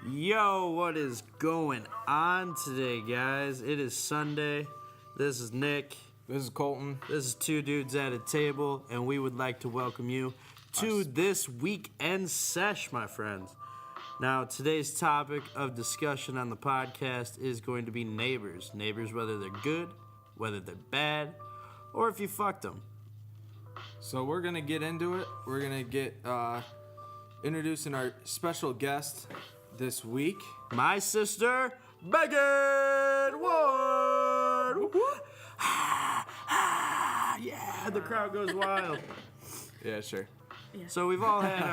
Yo, what is going on today, guys? It is Sunday. This is Nick. This is Colton. This is Two Dudes at a Table, and we would like to welcome you to this Weekend Sesh, my friends. Now, today's topic of discussion on the podcast is going to be neighbors. Neighbors, whether they're good, whether they're bad, or if you fucked them. So we're going to get into it. We're going to get introducing our special guest this week. My sister, Megan Ward. Yeah, the crowd goes wild. Yeah, sure. Yeah. So we've all had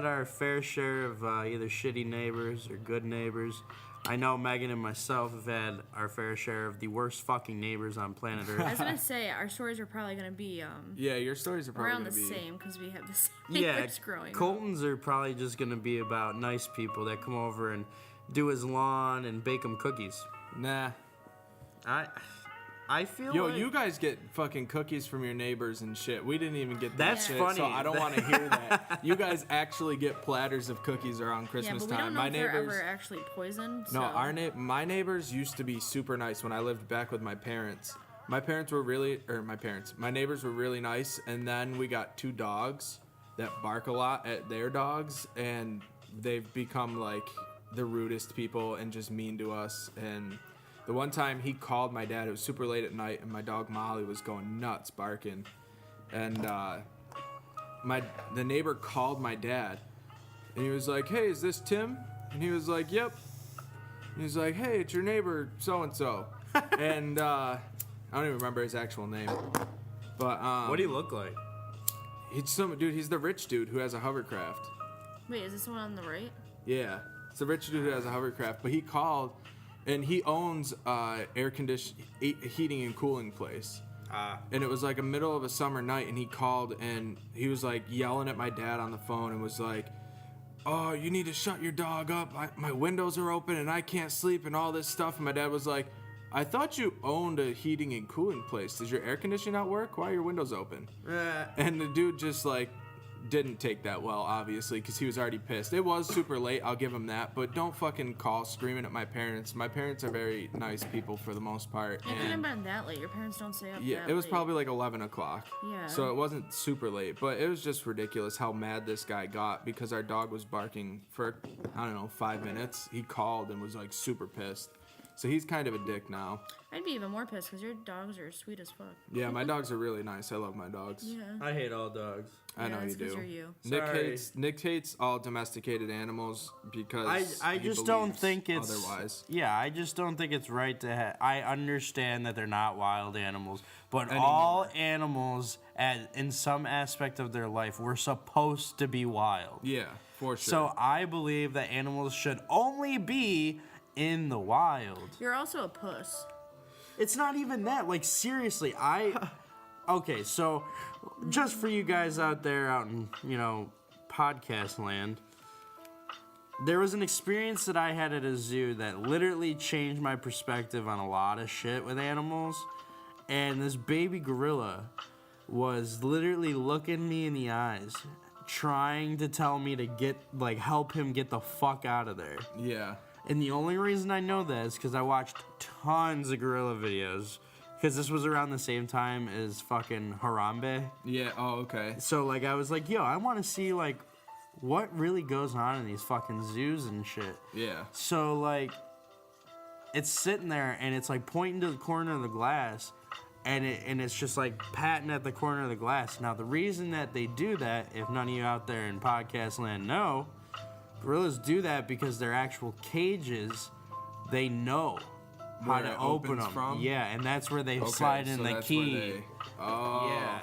our fair share of either shitty neighbors or good neighbors. I know Megan and myself have had our fair share of the worst fucking neighbors on planet Earth. I was gonna say our stories are probably gonna be Yeah, your stories are probably around the gonna be same because we have the same Yeah, neighbors growing up. Colton's are probably just gonna be about nice people that come over and do his lawn and bake him cookies. Nah. I feel Yo, like you guys get fucking cookies from your neighbors and shit. We didn't even get that That's shit, funny. so I don't want to hear that. You guys actually get platters of cookies around Yeah, Christmas but we time. don't know if they're ever actually poisoned. So. No, my neighbors used to be super nice when I lived back with my parents. My neighbors were really nice, and then we got two dogs that bark a lot at their dogs, and they've become like the rudest people and just mean to us. And the one time he called my dad, it was super late at night, and my dog Molly was going nuts barking, and the neighbor called my dad, and he was like, "Hey, is this Tim?" And he was like, "Yep." And he was like, "Hey, it's your neighbor so and so," and I don't even remember his actual name, but What do you look like? he's some dude. He's the rich dude who has a hovercraft. Wait, is this one on the right? Yeah, it's the rich dude who has a hovercraft, but he called. And he owns heating and cooling place. And it was like a middle of a summer night, and he called, and he was like yelling at my dad on the phone and was like, "Oh, you need to shut your dog up. My windows are open and I can't sleep," and all this stuff. And my dad was like, "I thought you owned a heating and cooling place. Does your air conditioning not work? Why are your windows open?" And the dude just like didn't take that well, obviously, because he was already pissed. It was super late, I'll give him that, but don't fucking call screaming at my parents. My parents are very nice people for the most part. It couldn't have been that late. Your parents don't stay up Yeah, that it was late. probably like 11 o'clock. Yeah. So it wasn't super late, but it was just ridiculous how mad this guy got because our dog was barking for, 5 minutes. He called and was like super pissed. So he's kind of a dick now. I'd be even more pissed because your dogs are sweet as fuck. Yeah, my dogs are really nice. I love my dogs. Yeah. I hate all dogs. I know that's you do. 'cause you're you. Nick hates all domesticated animals because I he just don't believes think it's otherwise. Yeah, I just don't think it's right to I understand that they're not wild animals, but Anymore. all animals in some aspect of their life were supposed to be wild. Yeah, for sure. So I believe that animals should only be in the wild. You're also a puss. It's not even that. Like, seriously, Okay, so just for you guys out there out in, podcast land, there was an experience that I had at a zoo that literally changed my perspective on a lot of shit with animals. And this baby gorilla was literally looking me in the eyes, trying to tell me to help him get the fuck out of there. Yeah. And the only reason I know that is because I watched tons of gorilla videos. Because this was around the same time as fucking Harambe. Yeah, oh, okay. So, I was like, yo, I want to see, what really goes on in these fucking zoos and shit. Yeah. So, it's sitting there, and it's, pointing to the corner of the glass, and it's just, patting at the corner of the glass. Now, the reason that they do that, if none of you out there in podcast land know, gorillas do that because their actual cages, they know how Where to it open opens them. from? Yeah, and that's where they Okay, slide in so the that's key. where they- oh. Yeah.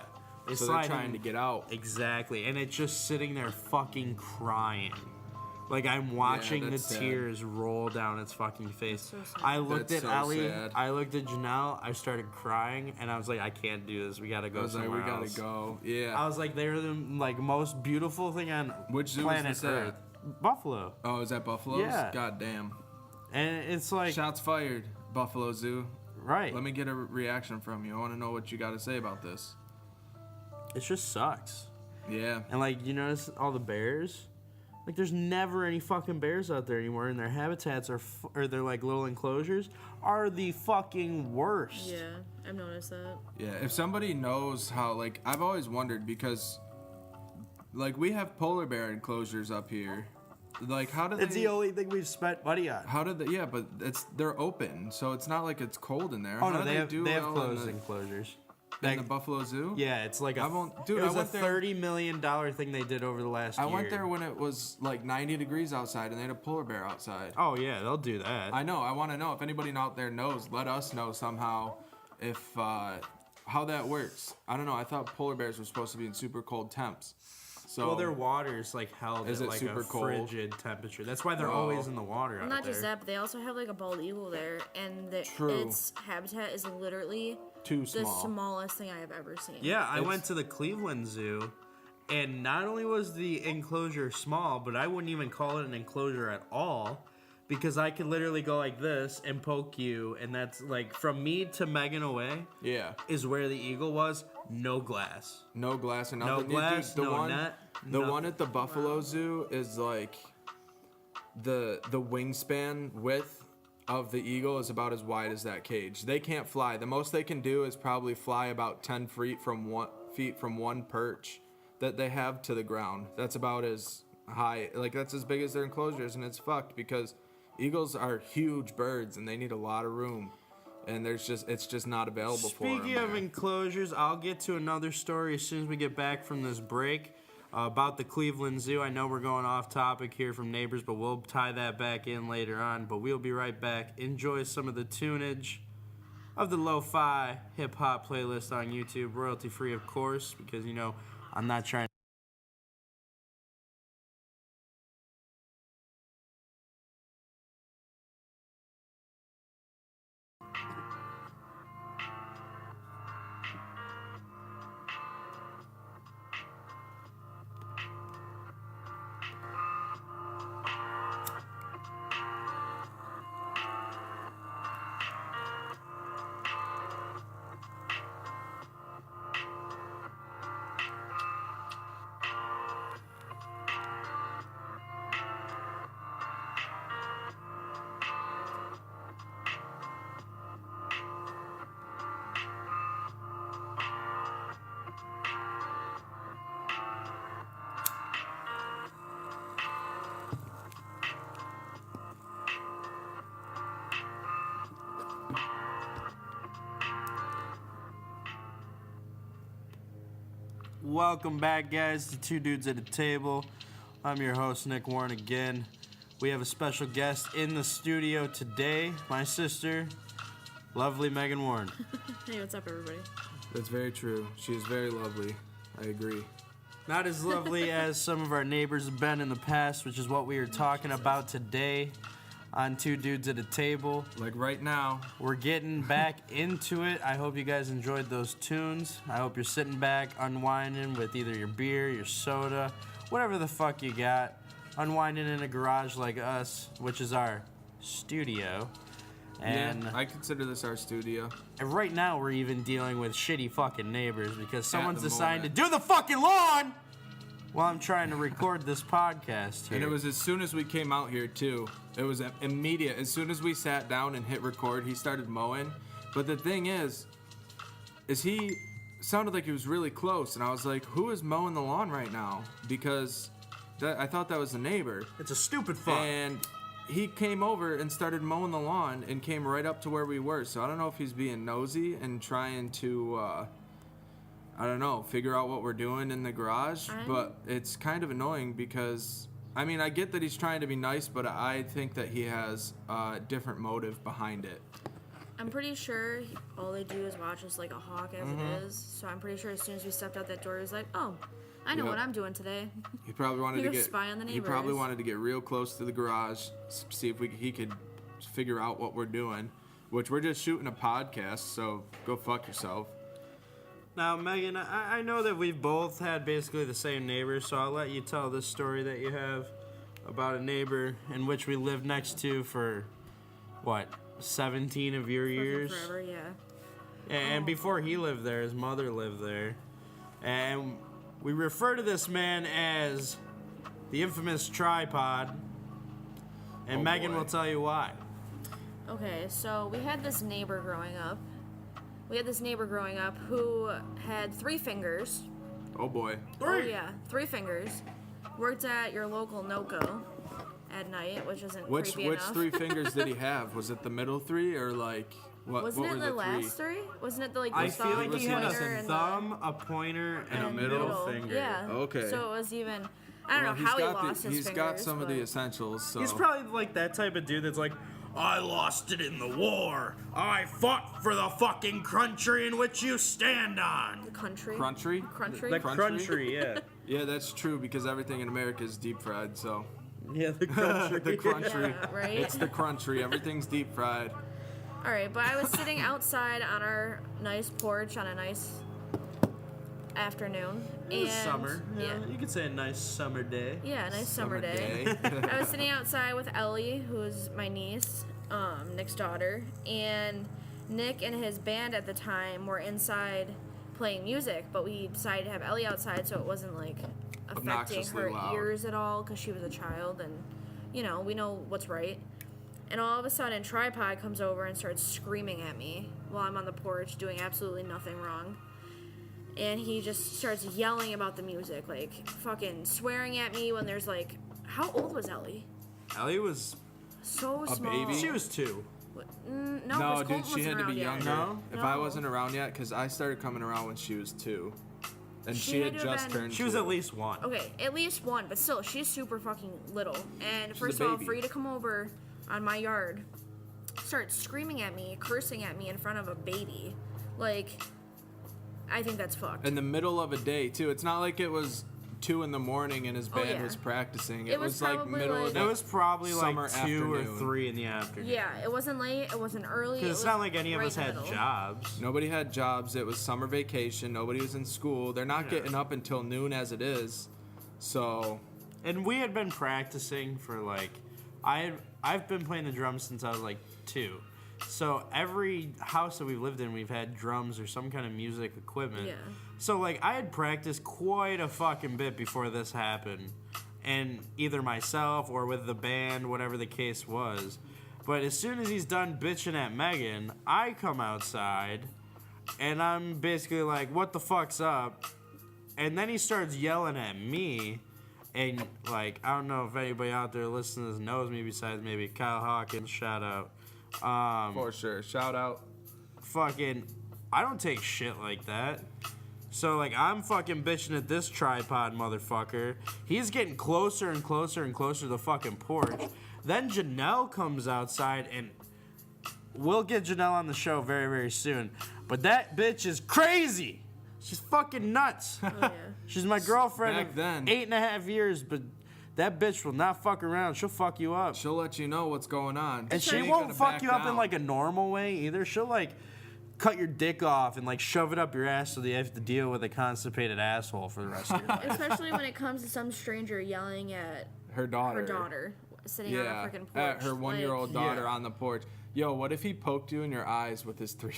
They So slide they're trying in- to get out. Exactly. And it's just sitting there fucking crying. I'm watching the that's sad. tears roll down its fucking face. so sad. I looked That's at so Ellie, sad. I looked at Janelle, I started crying, and I was like, I can't do this. We gotta go I was like, somewhere we gotta else. go. Yeah. I was like, they're the most beautiful thing on Which zoo planet was this at? Earth. Buffalo. Oh, is that Buffalo's? Yeah. God damn. And it's like, Shots fired, Buffalo Zoo. right. Let me get a reaction from you. I want to know what you got to say about this. It just sucks. Yeah. And you notice all the bears? Like, there's never any fucking bears out there anymore, and their habitats or their, like, little enclosures are the fucking worst. Yeah, I've noticed that. Yeah, if somebody knows how, like, I've always wondered because, like, we have polar bear enclosures up here. Like, how do they... It's the only thing we've spent money on. How did they... Yeah, but they're open, so it's not like it's cold in there. Oh, How no, do they have closed enclosures. In the Buffalo Zoo? Yeah, it's like it was a $30 million thing they did over the last year. I went there when it was like 90 degrees outside and they had a polar bear outside. Oh, yeah, they'll do that. I know. I want to know if anybody out there knows. Let us know somehow if how that works. I don't know. I thought polar bears were supposed to be in super cold temps. So well, their water's like held is at it like super a cold? Frigid temperature. That's why they're always in the water. Well, not just that, but they also have like a bald eagle there, and its habitat is literally too the small. smallest thing I have ever seen. Yeah, I went to the Cleveland Zoo, and not only was the enclosure small, but I wouldn't even call it an enclosure at all, because I could literally go like this and poke you, and that's like from me to Megan away. Yeah. Is where the eagle was. No glass. No glass and No nothing. glass. Dude, No net. The one at the Buffalo Zoo is like the wingspan width of the eagle is about as wide as that cage. They can't fly. The most they can do is probably fly about 10 feet from one perch that they have to the ground. That's about as high. Like that's as big as their enclosures, and it's fucked because eagles are huge birds and they need a lot of room. And it's just not available for them. Speaking of enclosures, I'll get to another story as soon as we get back from this break about the Cleveland Zoo. I know we're going off topic here from neighbors, but we'll tie that back in later on. But we'll be right back. Enjoy some of the tunage of the lo-fi hip-hop playlist on YouTube. Royalty-free, of course, because, you know, I'm not trying Welcome back, guys, to Two Dudes at a Table. I'm your host, Nick Warren, again. We have a special guest in the studio today, my sister, lovely Megan Warren. Hey, what's up, everybody? That's very true. She is very lovely. I agree. Not as lovely as some of our neighbors have been in the past, which is what we are talking about today on Two Dudes at a Table. Like right now. We're getting back into it. I hope you guys enjoyed those tunes. I hope you're sitting back, unwinding with either your beer, your soda, whatever the fuck you got. Unwinding in a garage like us, which is our studio. And yeah, I consider this our studio. And right now we're even dealing with shitty fucking neighbors because someone's the decided to moment. do the fucking lawn while I'm trying to record this podcast here. And it was as soon as we came out here, too. It was immediate. As soon as we sat down and hit record, he started mowing. But the thing is he sounded like he was really close. And I was like, who is mowing the lawn right now? Because I thought that was the neighbor. It's a stupid fuck. And he came over and started mowing the lawn and came right up to where we were. So I don't know if he's being nosy and trying to, I don't know, figure out what we're doing in the garage. But it's kind of annoying because, I mean, I get that he's trying to be nice, but I think that he has a different motive behind it. I'm pretty sure all they do is watch us like a hawk as it is. So I'm pretty sure as soon as we stepped out that door, he was like, oh, I know what I'm doing today. He probably wanted to get spy on the He probably neighbors. wanted to get real close to the garage, see if he could figure out what we're doing. Which we're just shooting a podcast, so go fuck yourself. Now, Megan, I know that we've both had basically the same neighbor, so I'll let you tell this story that you have about a neighbor in which we lived next to for, what, 17 of your years? Forever, yeah. And before he lived there, his mother lived there. And we refer to this man as the infamous tripod. And Oh, Megan boy. will tell you why. Okay, so we had this neighbor growing up. Who had 3 fingers. Oh boy. Oh yeah, 3 fingers. Worked at your local NOCO at night, which isn't Which creepy enough. 3 fingers did he have? Was it the middle 3 or like what? Wasn't what it were the the last 3? Wasn't it the like the I thumb, feel like the he had pointer, a and thumb, a pointer, and a the middle finger. Yeah. Okay. So it was even. I don't Well, know how he got lost his He's fingers. got some of the but- essentials. So He's probably like that type of dude that's like, I lost it in the war. I fought for the fucking country in which you stand on. The country. Crunchy? Country. The Crunchy? country, yeah. Yeah, that's true because everything in America is deep fried. So Yeah, the country. the crunchy. Yeah, right? It's the crunchy. Everything's deep fried. All right, but I was sitting outside on our nice porch on a nice afternoon. It was and summer. Yeah. You could say a nice summer day. Yeah, a nice summer day. I was sitting outside with Ellie, who's my niece, Nick's daughter, and Nick and his band at the time were inside playing music, but we decided to have Ellie outside so it wasn't like affecting Obnoxiously her loud. ears at all because she was a child and you know, we know what's right. And all of a sudden Tripod comes over and starts screaming at me while I'm on the porch doing absolutely nothing wrong. And he just starts yelling about the music, like fucking swearing at me when there's like, how old was Ellie? Ellie was, So A small. baby? she was 2. No, No, 'cause dude, Colton she wasn't had to be around yet. younger. No? If I No. wasn't around yet, because I started coming around when she was 2, and She she had had to have just been- turned. She was 2. at least 1. Okay, at least one, but still, she's super fucking little. And She's first a of all, baby. for you to come over on my yard, start screaming at me, cursing at me in front of a baby, like, I think that's fucked. in the middle of a day too. It's not like it was 2 in the morning and his band yeah. was practicing. It It was was like probably middle like- of the It was probably summer like 2 or afternoon. 3 in the afternoon. Yeah, it wasn't late, it wasn't early. Because it it's was not like any of right us in the had middle. jobs. Nobody had jobs. It was summer vacation. Nobody was in school. They're not Yeah. getting up until noon as it is. So And we had been practicing for like, I've been playing the drums since I was like 2. So every house that we've lived in, we've had drums or some kind of music equipment. Yeah. So like I had practiced quite a fucking bit before this happened, and either myself or with the band, whatever the case was. But as soon as he's done bitching at Megan, I come outside, and I'm basically like, "What the fuck's up?" And then he starts yelling at me. And, like, I don't know if anybody out there listening to this knows me besides maybe Kyle Hawkins, shout out. for sure, shout out. Fucking, I don't take shit like that. So, like, I'm fucking bitching at this tripod motherfucker. He's getting closer and closer and closer to the fucking porch. Then Janelle comes outside, and we'll get Janelle on the show very, very soon. But that bitch is crazy. She's fucking nuts. Oh, yeah. She's my girlfriend Back of then. 8.5 years, but that bitch will not fuck around. She'll fuck you up. She'll let you know what's going on. And she ain't won't gonna fuck back you up in down. like a normal way either. She'll like cut your dick off and like shove it up your ass so that you have to deal with a constipated asshole for the rest of your life. Especially when it comes to some stranger yelling at her daughter. her daughter sitting Yeah, on a freaking porch. at her 1-year-old Like, daughter Yeah. on the porch. Yo, what if he poked you in your eyes with his 3?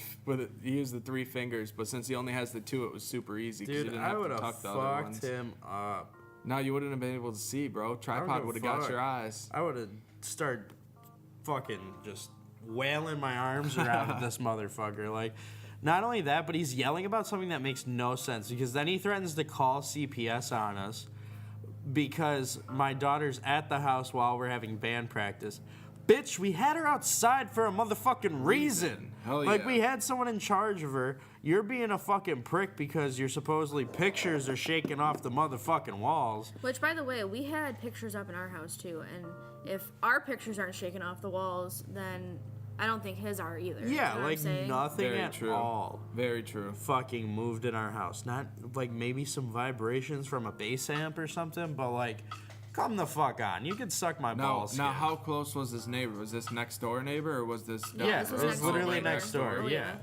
He used the 3 fingers, but since he only has the 2, it was super easy because you Dude, didn't I have would to have tuck the other fucked ones. him up. No, you wouldn't have been able to see, bro. Tripod give a would have got fuck. your eyes. I would have started fucking just wailing my arms around this motherfucker. Like, not only that, but he's yelling about something that makes no sense because then he threatens to call CPS on us because my daughter's at the house while we're having band practice. Bitch, we had her outside for a motherfucking reason. Hell Like, yeah. we had someone in charge of her. You're being a fucking prick because your supposedly pictures are shaking off the motherfucking walls. Which, by the way, we had pictures up in our house too, and if our pictures aren't shaking off the walls, then I don't think his are either. You Yeah, know what I'm like saying? nothing Very at true. all Very true. fucking moved in our house. Not like maybe some vibrations from a bass amp or something, but like, come the fuck on. You could suck my Now, balls. now, how close was this neighbor? Was this next door neighbor or was this? Yeah, this it was was next door literally neighbor. next door. Oh, yeah. yeah.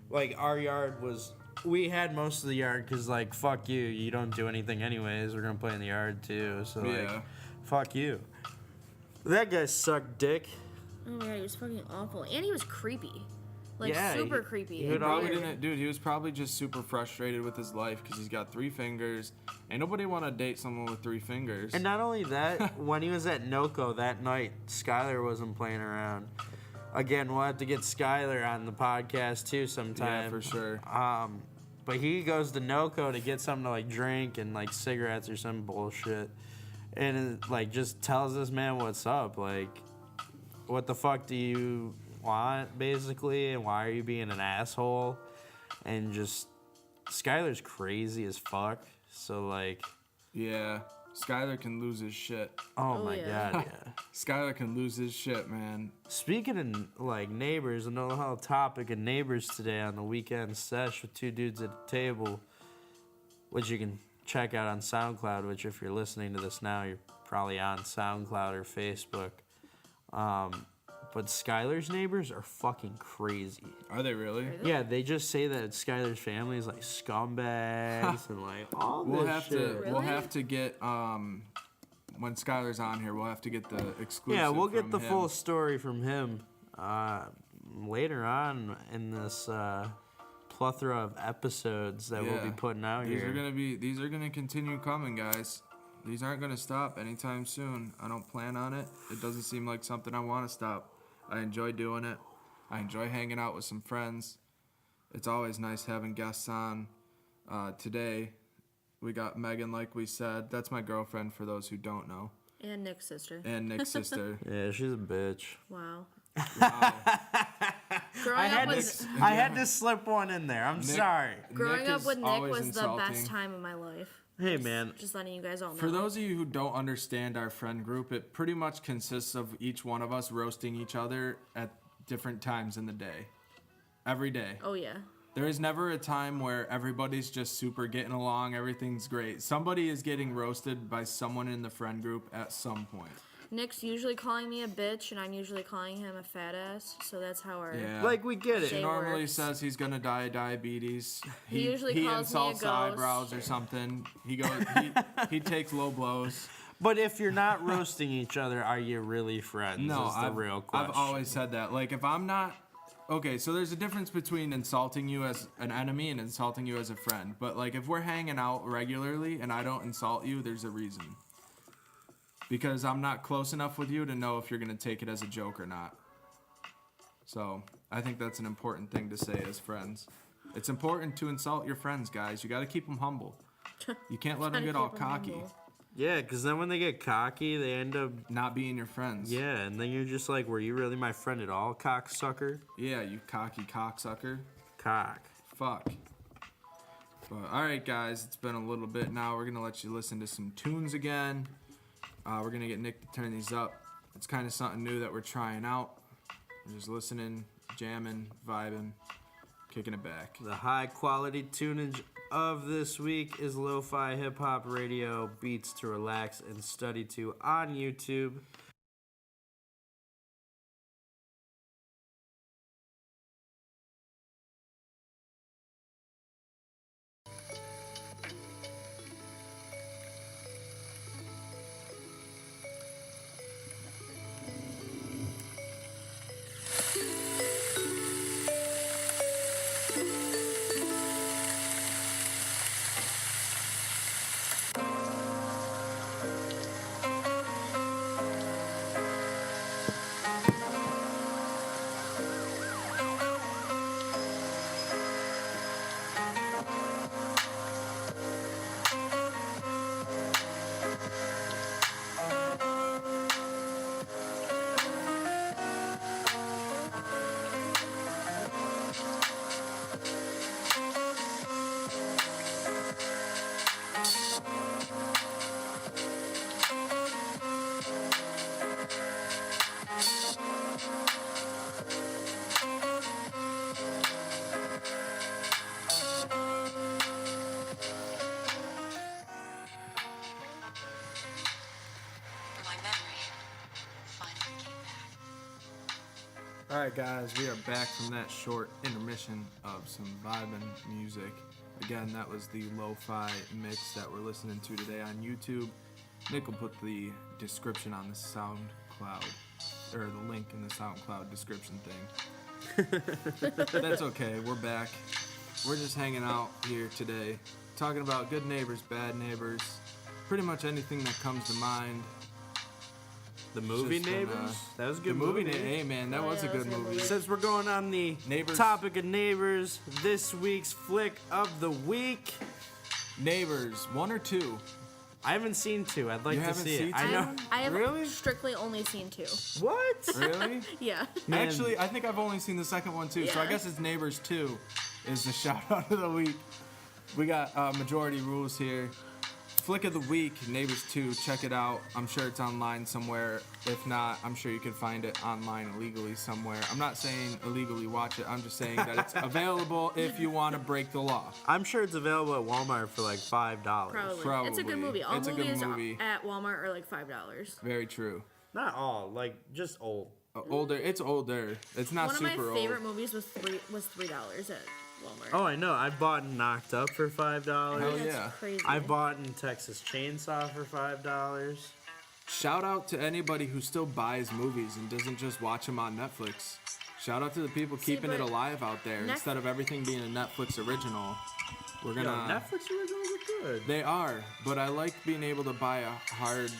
Like our yard was. We had most of the yard because like fuck you. You don't do anything anyways. We're gonna play in the yard too. So like, Yeah. fuck you. That guy sucked dick. Oh my god, he was fucking awful, and he was creepy. Like, Yeah, super he creepy. would and Probably weird. didn't, dude. He was probably just super frustrated with his life because he's got 3 fingers. Ain't nobody want to date someone with 3 fingers. And not only that, when he was at NOCO that night, Skylar wasn't playing around. Again, we'll have to get Skylar on the podcast too sometime. Yeah, for sure. But he goes to NOCO to get something to like drink and like cigarettes or some bullshit, and it, like just tells this man what's up. Like, what the fuck do you want, basically, and why are you being an asshole? And just Skylar's crazy as fuck. So like, Yeah, Skylar can lose his shit. oh my yeah. god, yeah. Skylar can lose his shit, man. Speaking of like neighbors, another whole topic of neighbors today on the Weekend Sesh with 2 dudes at a table, which you can check out on SoundCloud. Which, if you're listening to this now, you're probably on SoundCloud or Facebook. But Skylar's neighbors are fucking crazy. Are they really? Yeah, they just say that Skylar's family is like scumbags and like all We'll this have shit. to. We'll Really? have to get when Skylar's on here. We'll have to get the exclusive. Yeah, we'll get from the him. full story from him later on in this plethora of episodes that we'll be putting out These here. These are gonna continue coming, guys. These aren't gonna stop anytime soon. I don't plan on it. It doesn't seem like something I want to stop. I enjoy doing it. I enjoy hanging out with some friends. It's always nice having guests on. Today, we got Megan, like we said. That's my girlfriend, for those who don't know. And Nick's sister. And Nick's sister. Yeah, she's a bitch. Wow. Wow. Growing I had to slip one in there. I'm sorry. Growing Nick up is with Nick always was the insulting. best time of my life. Hey, man. Just letting you guys all know. For those of you who don't understand our friend group, it pretty much consists of each one of us roasting each other at different times in the day. Every day. Oh, yeah. There is never a time where everybody's just super getting along, everything's great. Somebody is getting roasted by someone in the friend group at some point. Nick's usually calling me a bitch, and I'm usually calling him a fat ass. So that's how our... Yeah. Like, we get He it. It normally works. says he's gonna die of diabetes. He usually calls me a insults the ghost. eyebrows or something. He takes low blows. But if you're not roasting each other, are you really friends? No, is the real question. I've always said that. Like, if I'm not... Okay, so there's a difference between insulting you as an enemy and insulting you as a friend. But, like, if we're hanging out regularly and I don't insult you, there's a reason. Because I'm not close enough with you to know if you're going to take it as a joke or not. So, I think that's an important thing to say as friends. It's important to insult your friends, guys. You got to keep them humble. You can't let them Gotta get all keep 'em cocky. humble. Yeah, because then when they get cocky, they end up... Not being your friends. Yeah, and then you're just like, were you really my friend at all, cocksucker? Yeah, you cocky cocksucker. Cock. Fuck. But, alright, guys, it's been a little bit now. We're going to let you listen to some tunes again. We're going to get Nick to turn these up. It's kind of something new that we're trying out. We're just listening, jamming, vibing, kicking it back. The high quality tunage of this week is Lo-Fi Hip Hop Radio, beats to relax and study to on YouTube. My memory finally came back. Alright, guys, we are back from that short intermission of some vibing music. Again, that was the lo-fi mix that we're listening to today on YouTube. Nick will put the description on the SoundCloud, or the link in the SoundCloud description thing. That's okay. We're back. We're just hanging out here today, talking about good neighbors, bad neighbors, pretty much anything that comes to mind. The movie Just been, Neighbors? That was a The good movie, movie. hey man, that was a good movie. Since we're going on the Neighbors. topic of Neighbors, this week's flick of the week. Neighbors, 1 or 2? I haven't seen 2. I'd like You to haven't see seen it. I two? know. I have Really? strictly only seen 2. What? Really? Yeah. Man. Actually, I think I've only seen the second one too, so I Yeah. guess it's Neighbors 2 is the shout out of the week. We got majority rules here. Flick of the week, Neighbors 2, check it out. I'm sure it's online somewhere. If not, I'm sure you can find it online illegally somewhere. I'm not saying illegally watch it, I'm just saying that it's available if you want to break the law. I'm sure it's available at Walmart for like $5. Probably. It's a good movie. All It's a good movies movie. at Walmart are like $5. Very true. Not all, like just old. Older, it's older. It's not One of super my old. favorite movies was $3 at Walmart. Oh, I know. I bought Knocked Up for $5. Hell That's yeah. crazy. I bought in Texas Chainsaw for $5. Shout out to anybody who still buys movies and doesn't just watch them on Netflix. Shout out to the people keeping it but alive out there instead of everything being a Netflix original. We're Yo, gonna. Netflix originals are good. They are, but I like being able to buy a hard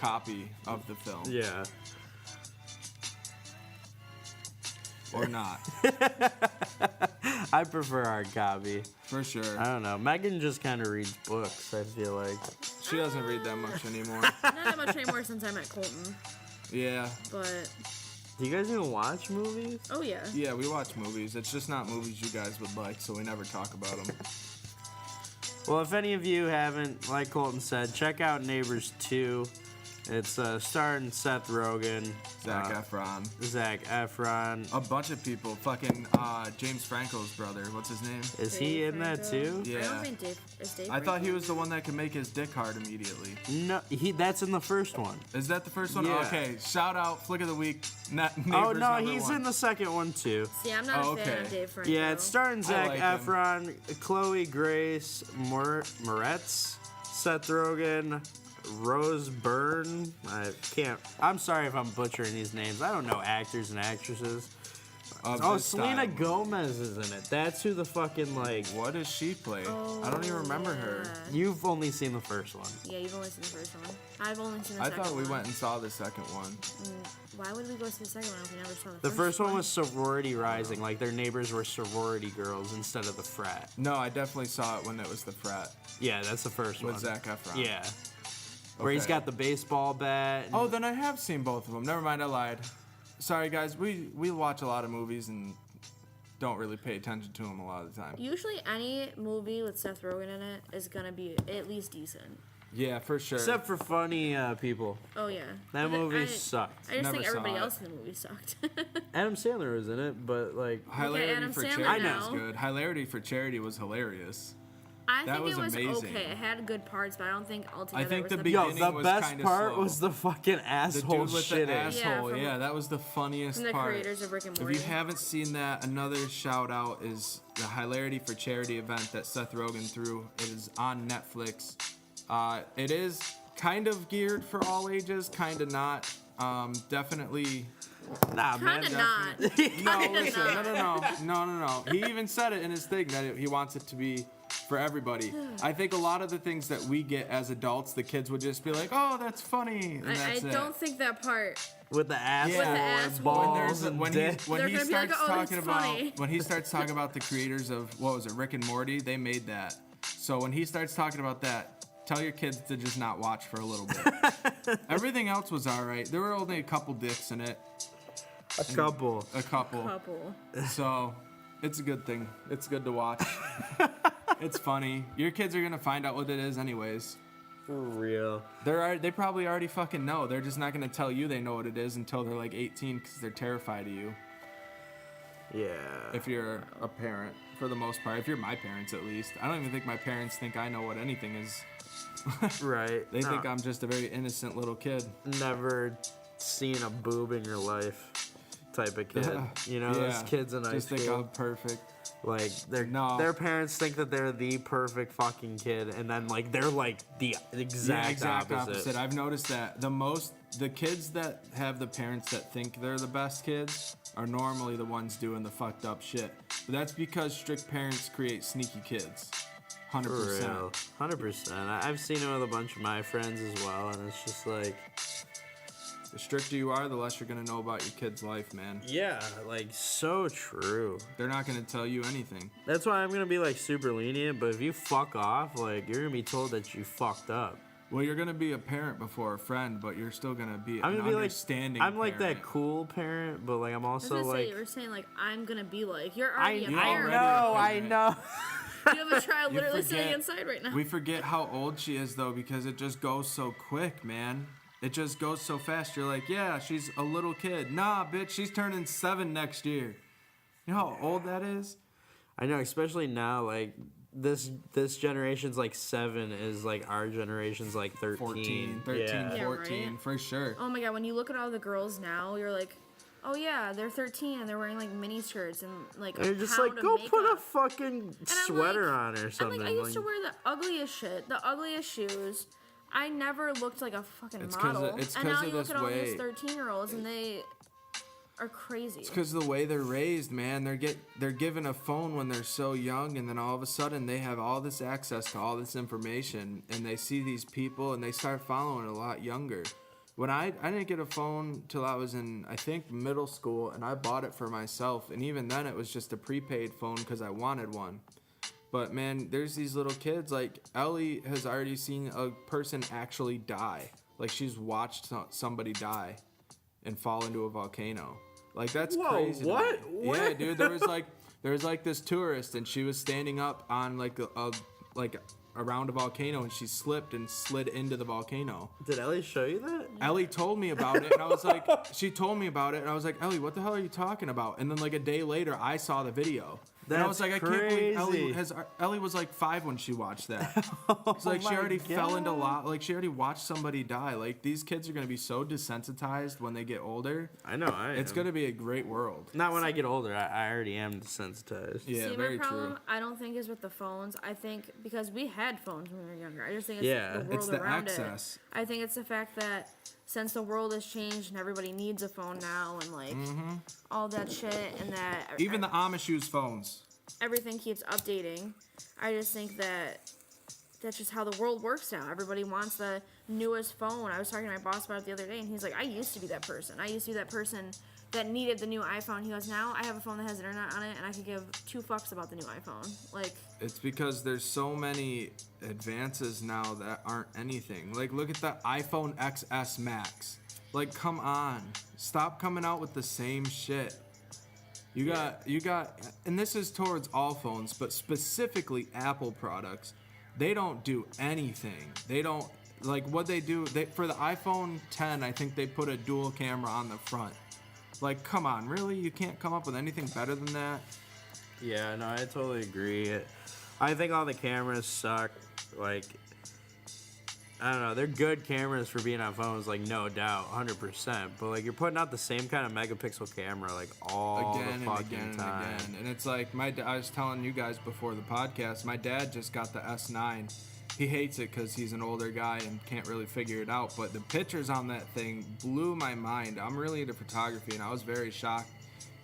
copy of the film Yeah. or not, I prefer hard copy. for sure. I don't know. Megan just kind of reads books, I feel like. She doesn't read that much anymore. Not that much anymore since I'm at Colton. Yeah, But, Do you guys even watch movies? oh yeah. yeah, we watch movies. It's just not movies you guys would like, so we never talk about them. Well, if any of you haven't, like Colton said, check out Neighbors 2. It's starring Seth Rogen, Zac Efron, Zac Efron. a bunch of people. Fucking James Franco's brother. What's his name? Is he Dave in that Franco. too? Yeah. I don't think Dave is Dave. I thought he Franco. was the one that could make his dick hard immediately. No, that's in the first one. Is that the first one? Yeah. Okay, shout out, Flick of the Week. Neighbors Oh no, number he's 1. in the second one too. See, I'm not Oh, a fan okay. of Dave Franco. Yeah, it's starring Zac like him. Efron, Chloe Grace Moretz, Seth Rogen, Rose Byrne. I'm sorry if I'm butchering these names. I don't know actors and actresses. Of Oh, this Selena style. Gomez is in it. That's who the fucking like. What does she play? I don't even remember her. You've only seen the first one. Yeah, you've only seen the first one. I've only seen the I second thought we one. went and saw the second one. Why would we go see the second one if we never saw The first one was Sorority Rising. Like their neighbors were sorority girls instead of the frat. No, I definitely saw it when it was the frat Yeah, that's the first with one. Zac Efron. Yeah. Where he's Okay. got the baseball bat. and- Oh, then I have seen both of them. Never mind, I lied. Sorry, guys. We watch a lot of movies and don't really pay attention to them a lot of the time. Usually, any movie with Seth Rogen in it is gonna be at least decent. Yeah, for sure. Except for funny people. Oh yeah. That But movie I sucked. just Never think everybody saw it. else in the movie sucked. Adam Sandler was in it, but like, Hilarity Adam for Sandler Charity now. was good. Hilarity for Charity was hilarious. I That think it was was amazing. okay. It had good parts, but I don't think altogether. I think it was the the beginning- yo, the was best kinda part slow. was the fucking The asshole dude with shitting. the asshole, from- yeah, that was the funniest From the part. creators of Rick and If Morty. you haven't seen that, another shout out is the Hilarity for Charity event that Seth Rogen threw. It is on Netflix. It is kind of geared for all ages, kind of not. Definitely. Nah, man. Kinda not. No, Kinda listen, not. no. He even said it in his thing that he wants it to be for everybody. I think a lot of the things that we get as adults, the kids would just be like, "Oh, that's funny," and I that's it. don't think that part. With the asshole With the and asshole. balls when and he dick. They're he gonna be like, starts "Oh, that's talking funny." about when he starts talking about the creators of what was it, Rick and Morty, they made that. So when he starts talking about that, tell your kids to just not watch for a little bit. Everything else was all right. There were only a couple dicks in it, A couple. a couple. Couple. So it's a good thing. It's good to watch. It's funny. Your kids are gonna find out what it is anyways. For real. They probably already fucking know. They're just not gonna tell you they know what it is until they're like 18 because they're terrified of you. Yeah. If you're a parent, for the most part. If you're my parents, at least. I don't even think my parents think I know what anything is. Right. They think No. I'm just a very innocent little kid. Never seen a boob in your life type of kid. You know, those Yeah. kids in high Just think school. I'm perfect. Like their parents think that they're the perfect fucking kid, and then like they're like the exact opposite. I've noticed that the kids that have the parents that think they're the best kids are normally the ones doing the fucked up shit. But that's because strict parents create sneaky kids. 100%. 100%. I've seen it with a bunch of my friends as well, and it's just like, the stricter you are, the less you're gonna know about your kid's life, man. yeah, like so true. They're not gonna tell you anything. That's why I'm gonna be like super lenient, but if you fuck off, like you're gonna be told that you fucked up. Well, you're gonna be a parent before a friend, but you're still gonna be I'm an gonna be understanding like, I'm like parent. that cool parent, but like I'm I was also gonna like, say, you were saying like I'm gonna be like you're I already a know, parent. I know. You have a child You literally forget- sitting inside right now. We forget how old she is though, because it just goes so quick, man. It just goes so fast. You're like, yeah, she's a little kid. Nah, bitch, she's turning 7 next year. You know how old that is? I know, especially now, like this generation's like 7 is like our generation's like 13. 13, Yeah. 14, right? for sure. Oh my god, when you look at all the girls now, you're like, oh yeah, they're 13 and they're wearing like mini skirts and like And a you're just pound like, of go makeup. put a fucking And I'm sweater like- on or something. I'm like, I used to wear the ugliest shit, the ugliest shoes. I never looked like a fucking It's 'cause model. of- it's and 'cause now of you look this at all way. these 13-year-olds and they are crazy. It's because of the way they're raised, man. They're given a phone when they're so young, and then all of a sudden they have all this access to all this information, and they see these people, and they start following a lot younger. When I didn't get a phone till I was in, I think, middle school, and I bought it for myself, and even then it was just a prepaid phone because I wanted one. But man, there's these little kids, like Ellie has already seen a person actually die. Like she's watched somebody die and fall into a volcano. Like that's Whoa, crazy. to me. what? Yeah, dude, there was like this tourist, and she was standing up on like around a volcano, and she slipped and slid into the volcano. Did Ellie show you that? Ellie told me about it, and I was like, she told me about it, and I was like, Ellie, what the hell are you talking about? And then like a day later, I saw the video. And I was That's like, I can't believe crazy. Ellie was like 5 when she watched that. It's like she my already fell into God. like she already watched somebody die. Like these kids are gonna be so desensitized when they get older. I know. It's gonna be a great world. Not when I get older. I already am desensitized. Yeah, See, very my problem, true. I don't think is with the phones. I think because we had phones when we were younger. I just think it's Yeah. the world It's the around access. it. I think it's the fact that since the world has changed and everybody needs a phone now and like all that shit and that Even the Amish use phones. everything keeps updating. I just think that that's just how the world works now. Everybody wants the newest phone. I was talking to my boss about it the other day, and he's like, I used to be that person. I used to be that person that needed the new iPhone. He goes, now I have a phone that has internet on it, and I could give 2 fucks about the new iPhone. Like, It's because there's so many advances now that aren't anything. Like, look at the iPhone XS Max. Like, come on. Stop coming out with the same shit. You got, and this is towards all phones, but specifically Apple products. They don't do anything. They don't, like, what they do, for the iPhone 10, I think they put a dual camera on the front. Like, come on, really? You can't come up with anything better than that? Yeah, no, I totally agree. I think all the cameras suck. Like, I don't know. They're good cameras for being on phones, like, no doubt, 100%. But, like, you're putting out the same kind of megapixel camera, like, all Again the and fucking again time. and again. And it's like, I was telling you guys before the podcast, my dad just got the S9. He hates it because he's an older guy and can't really figure it out. But the pictures on that thing blew my mind. I'm really into photography, and I was very shocked.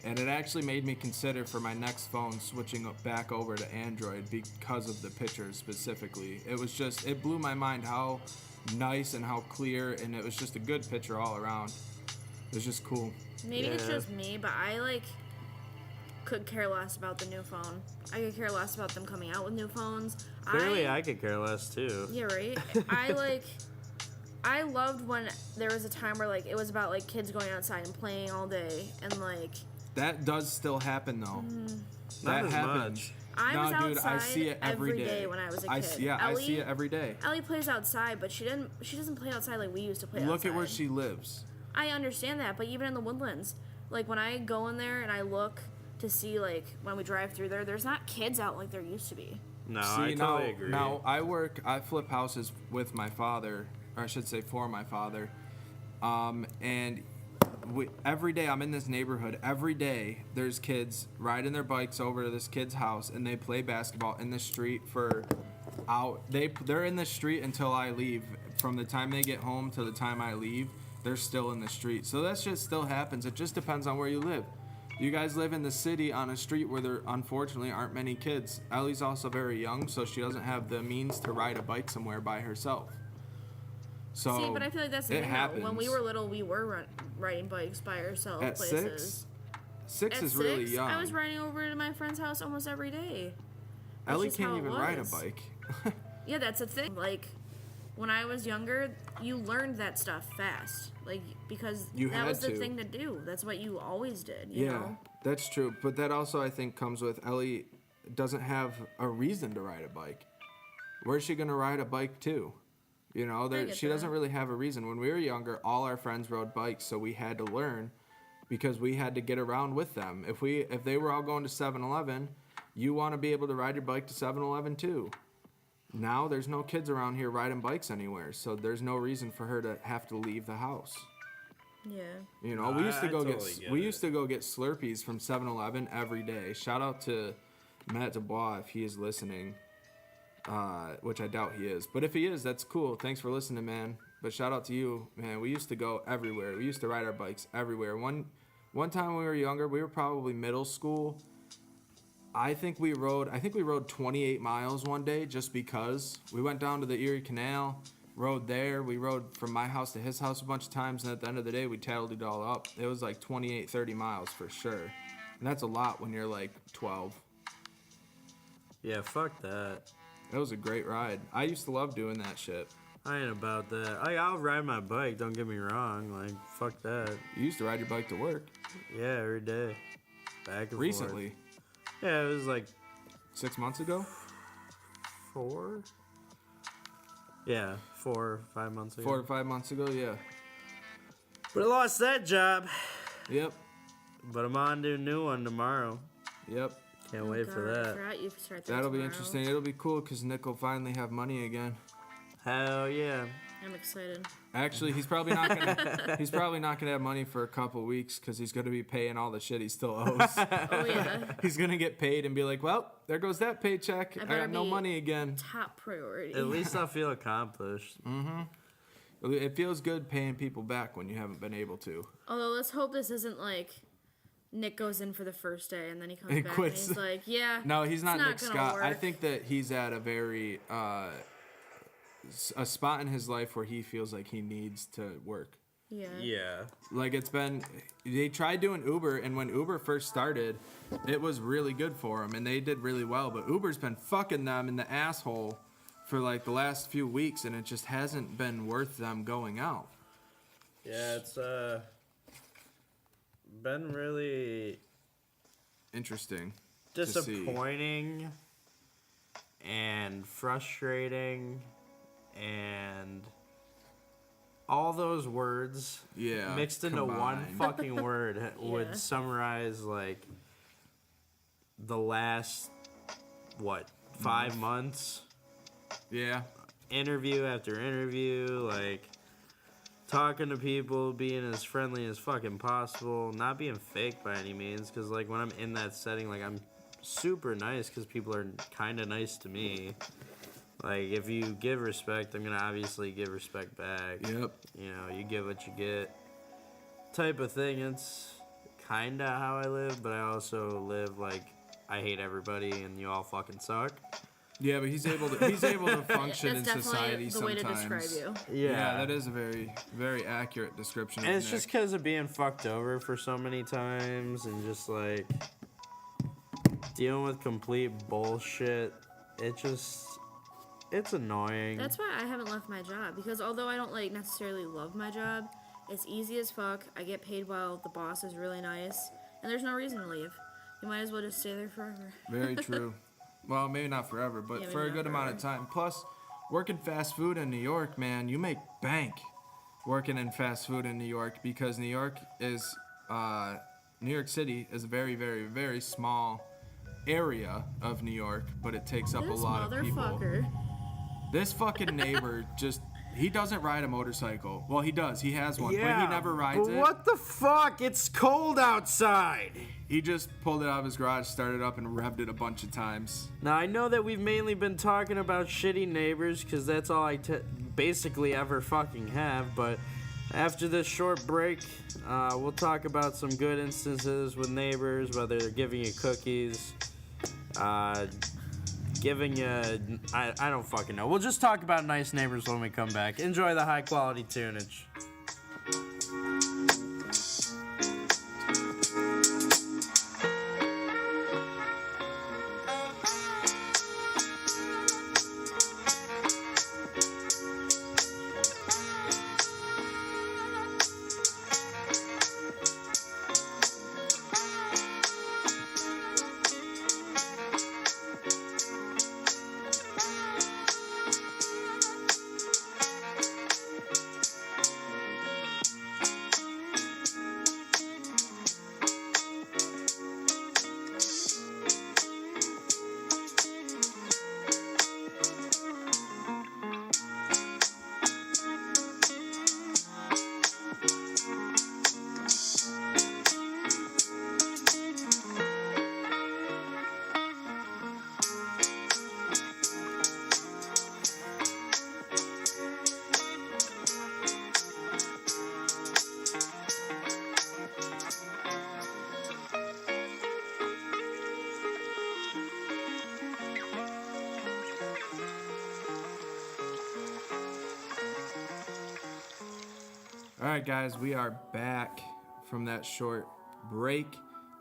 And it actually made me consider for my next phone switching back over to Android because of the pictures specifically. It was just, it blew my mind how nice and how clear, and it was just a good picture all around. It was just cool. maybe it's Yeah. just me, but I, like, could care less about the new phone. I could care less about them coming out with new phones. Clearly, I could care less, too. Yeah, right? I loved when there was a time where, like, it was about, like, kids going outside and playing all day, and, like, That does still happen though. Not That as happens. much. I was dude, outside I see it every day when I was a kid. I see it every day. Ellie plays outside, but she doesn't play outside like we used to play Look outside. at where she lives. I understand that, but even in the woodlands, like when I go in there and I look to see, like, when we drive through there, there's not kids out like there used to be. No, See, I totally agree. Now I flip houses with my father, or I should say for my father. And every day I'm in this neighborhood. Every day there's kids riding their bikes over to this kid's house, and they play basketball in the street for out. They're in the street until I leave. From the time they get home to the time I leave, they're still in the street. So that shit still happens. It just depends on where you live. You guys live in the city on a street where there unfortunately aren't many kids. Ellie's also very young, so she doesn't have the means to ride a bike somewhere by herself. So See, but I feel like that's the it thing. Though. happens. When we were little, we were riding bikes by ourselves At places. Six At is really 6, young. I was riding over to my friend's house almost every day. That's Ellie just how can't it even ride a was. bike. Yeah, that's the thing. Like, when I was younger, you learned that stuff fast. Like, because You that had was the to. thing to do. That's what you always did, you Yeah, know? that's true. But that also, I think, comes with Ellie doesn't have a reason to ride a bike. Where's she going to ride a bike to? You know, get she that. doesn't really have a reason. When we were younger, all our friends rode bikes, so we had to learn because we had to get around with them. If they were all going to 7-Eleven, you want to be able to ride your bike to 7-Eleven too. Now there's no kids around here riding bikes anywhere, so there's no reason for her to have to leave the house. Yeah. You know, we used to I go totally get we it. used to go get Slurpees from 7-Eleven every day. Shout out to Matt Dubois if he is listening, which I doubt he is. But if he is, that's cool. Thanks for listening, man. But shout out to you, man. We used to go everywhere. We used to ride our bikes everywhere. One time when we were younger, we were probably middle school. I think we rode 28 miles one day just because. We went down to the Erie Canal, rode there. We rode from my house to his house a bunch of times, and at the end of the day, we tattled it all up. It was like 28, 30 miles for sure. And that's a lot when you're like 12. Yeah, fuck that. That was a great ride. I used to love doing that shit. I ain't about that. I'll ride my bike, don't get me wrong. Like, fuck that. You used to ride your bike to work Yeah, every day. Back and recently. forth. Yeah, it was like 6 months ago? 4? Yeah, 4 or 5 months ago. 4 or 5 months ago, yeah. But I lost that job. Yep. But I'm on to a new one tomorrow. Yep. Can't wait for God, I that. forgot you start that That'll be tomorrow. interesting. It'll be cool because Nick will finally have money again. Hell yeah. I'm excited. Actually, he's probably not gonna have money for a couple weeks because he's gonna be paying all the shit he still owes. Oh, yeah. He's gonna get paid and be like, "Well, there goes that paycheck. I better got no be- money again." Top priority. At least I'll feel accomplished. It feels good paying people back when you haven't been able to. Although, let's hope this isn't like Nick goes in for the first day and then he comes He back quits. and he's like, yeah. No, he's not it's Nick gonna Scott. I work. think that he's at a very a spot in his life where he feels like he needs to work. Yeah. Yeah. Like they tried doing Uber, and when Uber first started, it was really good for them, and they did really well. But Uber's been fucking them in the asshole for like the last few weeks, and it just hasn't been worth them going out. Yeah, it's been really Interesting. to see. disappointing and frustrating and all those words Yeah, mixed into one combined. fucking word would Yeah. summarize like the last 5 months, Yeah. interview after interview, like talking to people, being as friendly as fucking possible, not being fake by any means, because like when I'm in that setting, like I'm super nice because people are kind of nice to me. Like if you give respect, I'm gonna obviously give respect back. Yep. You know, you get what you get type of thing. It's kind of how I live, but I also live like I hate everybody and you all fucking suck. Yeah, but he's able to function in That's society definitely the way sometimes. to describe you. Yeah, that is a very, very accurate description. And of it's Nick. just because of being fucked over for so many times and just like dealing with complete bullshit. It's annoying. That's why I haven't left my job, because although I don't like necessarily love my job, it's easy as fuck. I get paid well. The boss is really nice, and there's no reason to leave. You might as well just stay there forever. Very true. Well, maybe not forever, but Yeah, for a maybe good not amount of time. Plus, working fast food in New York, man, you make bank working in fast food in New York because New York City is a very, very, very small area of New York, but it takes up This a lot of people. motherfucker. This fucking neighbor just He doesn't ride a motorcycle. Well, he does. He has one, but he never rides but it. What the fuck? It's cold outside. He just pulled it out of his garage, started up, and revved it a bunch of times. Now, I know that we've mainly been talking about shitty neighbors because that's all I basically ever fucking have, but after this short break, we'll talk about some good instances with neighbors, whether they're giving you cookies, giving you... I don't fucking know. We'll just talk about nice neighbors when we come back. Enjoy the high-quality tunage. All right, guys, we are back from that short break.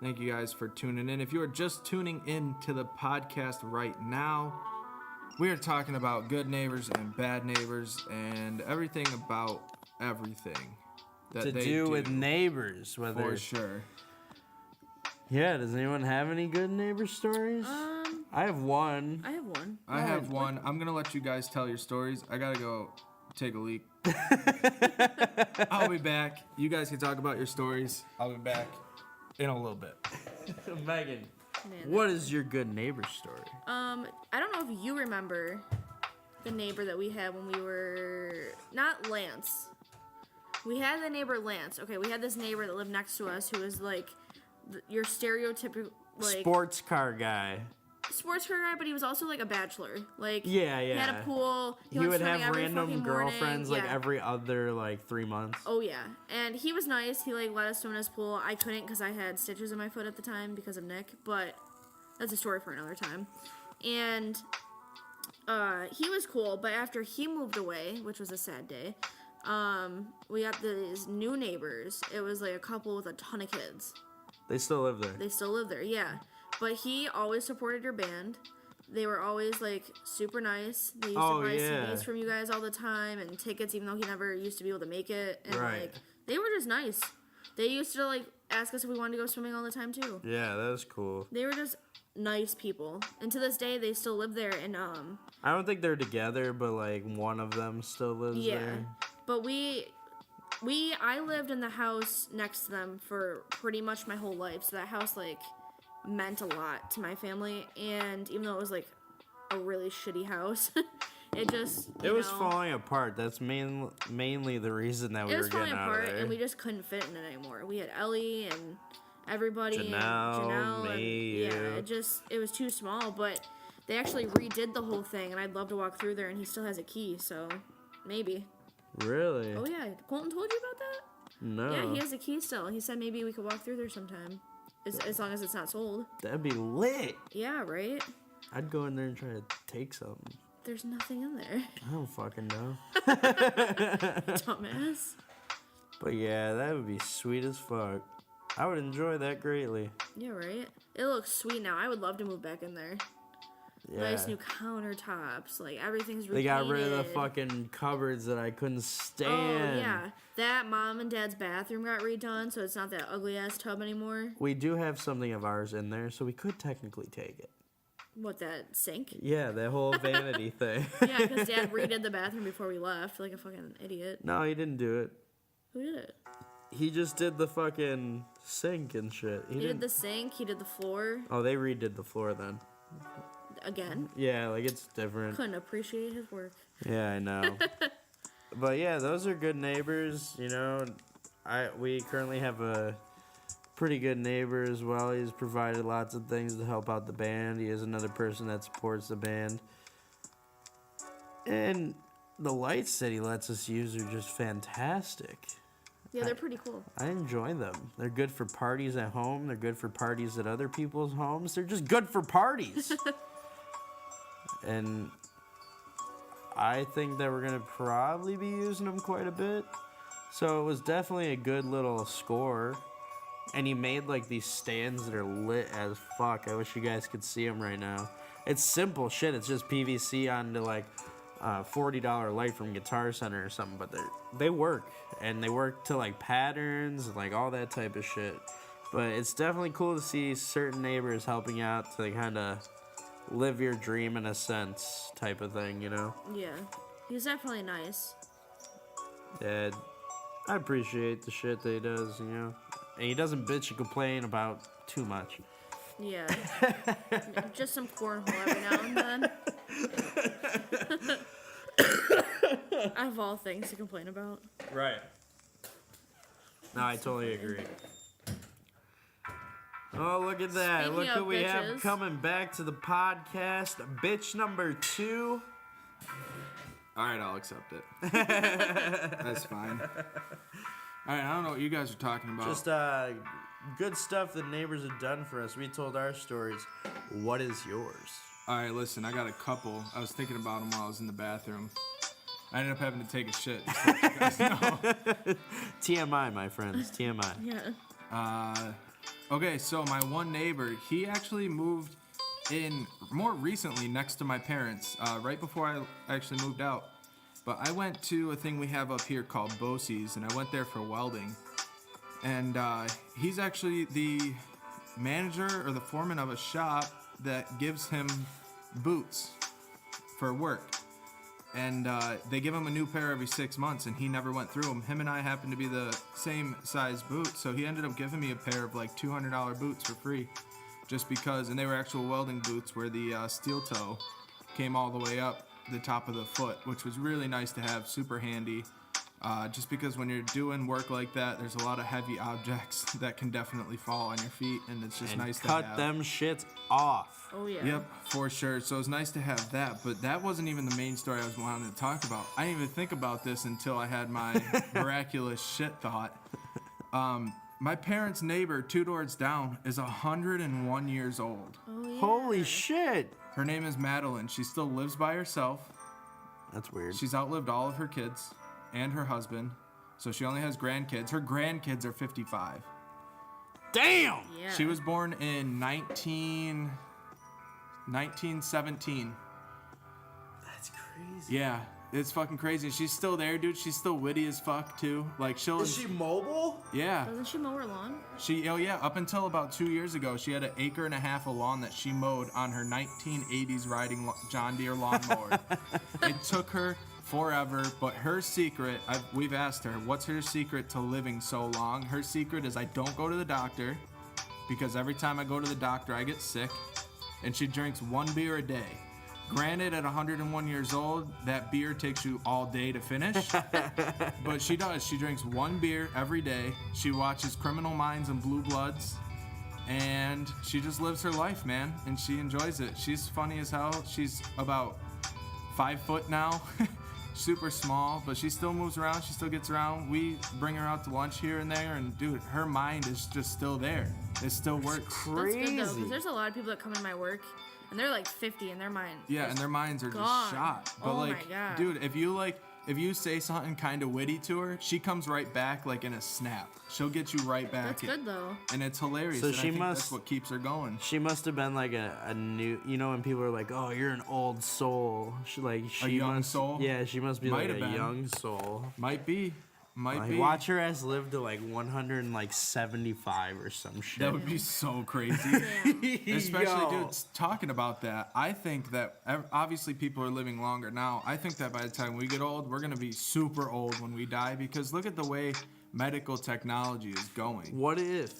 Thank you guys for tuning in. If you are just tuning in to the podcast right now, we are talking about good neighbors and bad neighbors and everything about everything that To they do with neighbors, for whether... sure. Yeah, does anyone have any good neighbor stories? I have one. I have one. I have one. I'm gonna let you guys tell your stories. I gotta go take a leak. I'll be back. You guys can talk about your stories. I'll be back in a little bit. Megan, Man, what is your good neighbor story? I don't know if you remember the neighbor that we had when we were... Not Lance. We had the neighbor Lance. Okay, we had this neighbor that lived next to us who was like your stereotypical like Sports car guy. sports car guy, but he was also like a bachelor. Like Yeah, he had a pool. He went would swimming have every random fucking girlfriends morning. like Yeah. every other like 3 months. Oh yeah, and he was nice. He like let us swim in his pool. I couldn't because I had stitches in my foot at the time because of Nick, but that's a story for another time. And he was cool, but after he moved away, which was a sad day, we got these new neighbors. It was like a couple with a ton of kids. They still live there. They still live there, yeah. But he always supported your band. They were always like super nice. They used to buy CDs from you guys all the time and tickets, even though he never used to be able to make it. And like they were just nice. They used to like ask us if we wanted to go swimming all the time too. Yeah, that was cool. They were just nice people, and to this day they still live there. And I don't think they're together, but like one of them still lives there. But I lived in the house next to them for pretty much my whole life, so that house like meant a lot to my family. And even though it was like a really shitty house, it was falling apart. That's mainly the reason that we were getting out of there. And we just couldn't fit in it anymore. We had Ellie and everybody, Janelle, and me, you. it was too small. But they actually redid the whole thing, and I'd love to walk through there. And he still has a key, so maybe. Really? Oh yeah, Colton told you about that? No. Yeah, he has a key still. He said maybe we could walk through there sometime, as long as it's not sold. That'd be lit. Yeah, right? I'd go in there and try to take something. There's nothing in there. I don't fucking know. Dumbass. But yeah, that would be sweet as fuck. I would enjoy that greatly. Yeah, right? It looks sweet now. I would love to move back in there. Yeah. Nice new countertops. Like, everything's repainted. They got rid of the fucking cupboards that I couldn't stand. Oh, yeah. That mom and dad's bathroom got redone, so it's not that ugly-ass tub anymore. We do have something of ours in there, so we could technically take it. What, that sink? Yeah, that whole vanity thing. Yeah, because dad redid the bathroom before we left, like a fucking idiot. No, he didn't do it. Who did it? He just did the fucking sink and shit. He did the sink, he did the floor. Oh, they redid the floor then. Again? Yeah, like it's different. Couldn't appreciate his work. Yeah, I know. But yeah, those are good neighbors. You know, we currently have a pretty good neighbor as well. He's provided lots of things to help out the band. He is another person that supports the band. And the lights that he lets us use are just fantastic. Yeah, they're pretty cool. I enjoy them. They're good for parties at home. They're good for parties at other people's homes. They're just good for parties. And I think that we're going to probably be using them quite a bit. So it was definitely a good little score. And he made like these stands that are lit as fuck. I wish you guys could see them right now. It's simple shit. It's just PVC onto like $40 light from Guitar Center or something. But they work. And they work to like patterns and like all that type of shit. But it's definitely cool to see certain neighbors helping out to kind of live your dream in a sense type of thing, you know? Yeah. He's definitely nice. Yeah, I appreciate the shit that he does, you know? And he doesn't bitch and complain about too much. Yeah. Just some cornhole every now and then. I have all things to complain about. Right. No, I totally agree. Oh, look at that. Speaking Look of who we have bitches. coming back to the podcast. Bitch number 2. All right, I'll accept it. That's fine. All right, I don't know what you guys are talking about. Just good stuff that neighbors have done for us. We told our stories. What is yours? All right, listen, I got a couple. I was thinking about them while I was in the bathroom. I ended up having to take a shit. Just to let you guys know. TMI, my friends. TMI. Yeah. Okay, so my one neighbor, he actually moved in more recently next to my parents, right before I actually moved out. But I went to a thing we have up here called Bosie's, and I went there for welding. And he's actually the manager or the foreman of a shop that gives him boots for work. And they give him a new pair every 6 months, and he never went through them. Him and I happen to be the same size boot, so he ended up giving me a pair of like $200 boots for free, just because. And they were actual welding boots where the steel toe came all the way up the top of the foot, which was really nice to have, super handy. Just because when you're doing work like that, there's a lot of heavy objects that can definitely fall on your feet, and it's just nice to have. Cut them shits off. Oh, yeah. Yep, for sure. So it's nice to have that, but that wasn't even the main story I was wanting to talk about. I didn't even think about this until I had my miraculous shit thought. My parents' neighbor, 2 doors down, is 101 years old. Oh, yeah. Holy shit. Her name is Madeline. She still lives by herself. That's weird. She's outlived all of her kids and her husband, so she only has grandkids. Her grandkids are 55. Damn! Yeah. She was born in 1917. That's crazy. Yeah, it's fucking crazy. She's still there, dude. She's still witty as fuck, too. Like, she'll... Is she mobile? Yeah. Doesn't she mow her lawn? Oh yeah, up until about 2 years ago, she had 1.5 acres of lawn that she mowed on her 1980s riding John Deere lawnmower. It took her forever, but her secret, we've asked her, what's her secret to living so long? Her secret is I don't go to the doctor, because every time I go to the doctor, I get sick, and she drinks 1 beer a day. Granted, at 101 years old, that beer takes you all day to finish. But she does. She drinks 1 beer every day. She watches Criminal Minds and Blue Bloods. And she just lives her life, man. And she enjoys it. She's funny as hell. She's about 5 foot now. Super small, but she still moves around. She still gets around. We bring her out to lunch here and there. And, dude, her mind is just still there. It still works. That's good, though, Crazy. because there's a lot of people that come in my work, and they're like 50, and their mind Yeah, is and their minds are gone. just shot. But Oh my like, God. dude, if you say something kind of witty to her, she comes right back like in a snap. She'll get you right back. That's good, though. And it's hilarious. So and I she think must- that's what keeps her going. She must have been like a new, you know, when people are like, "Oh, you're an old soul." She young must, soul? Yeah, she must be Might like have a been. young soul. Might be. Like, watch her ass live to like 175 or some shit. That would be so crazy. Damn. Especially, dude, talking about that, I think that obviously people are living longer now. I think that by the time we get old, we're going to be super old when we die, because look at the way medical technology is going. What if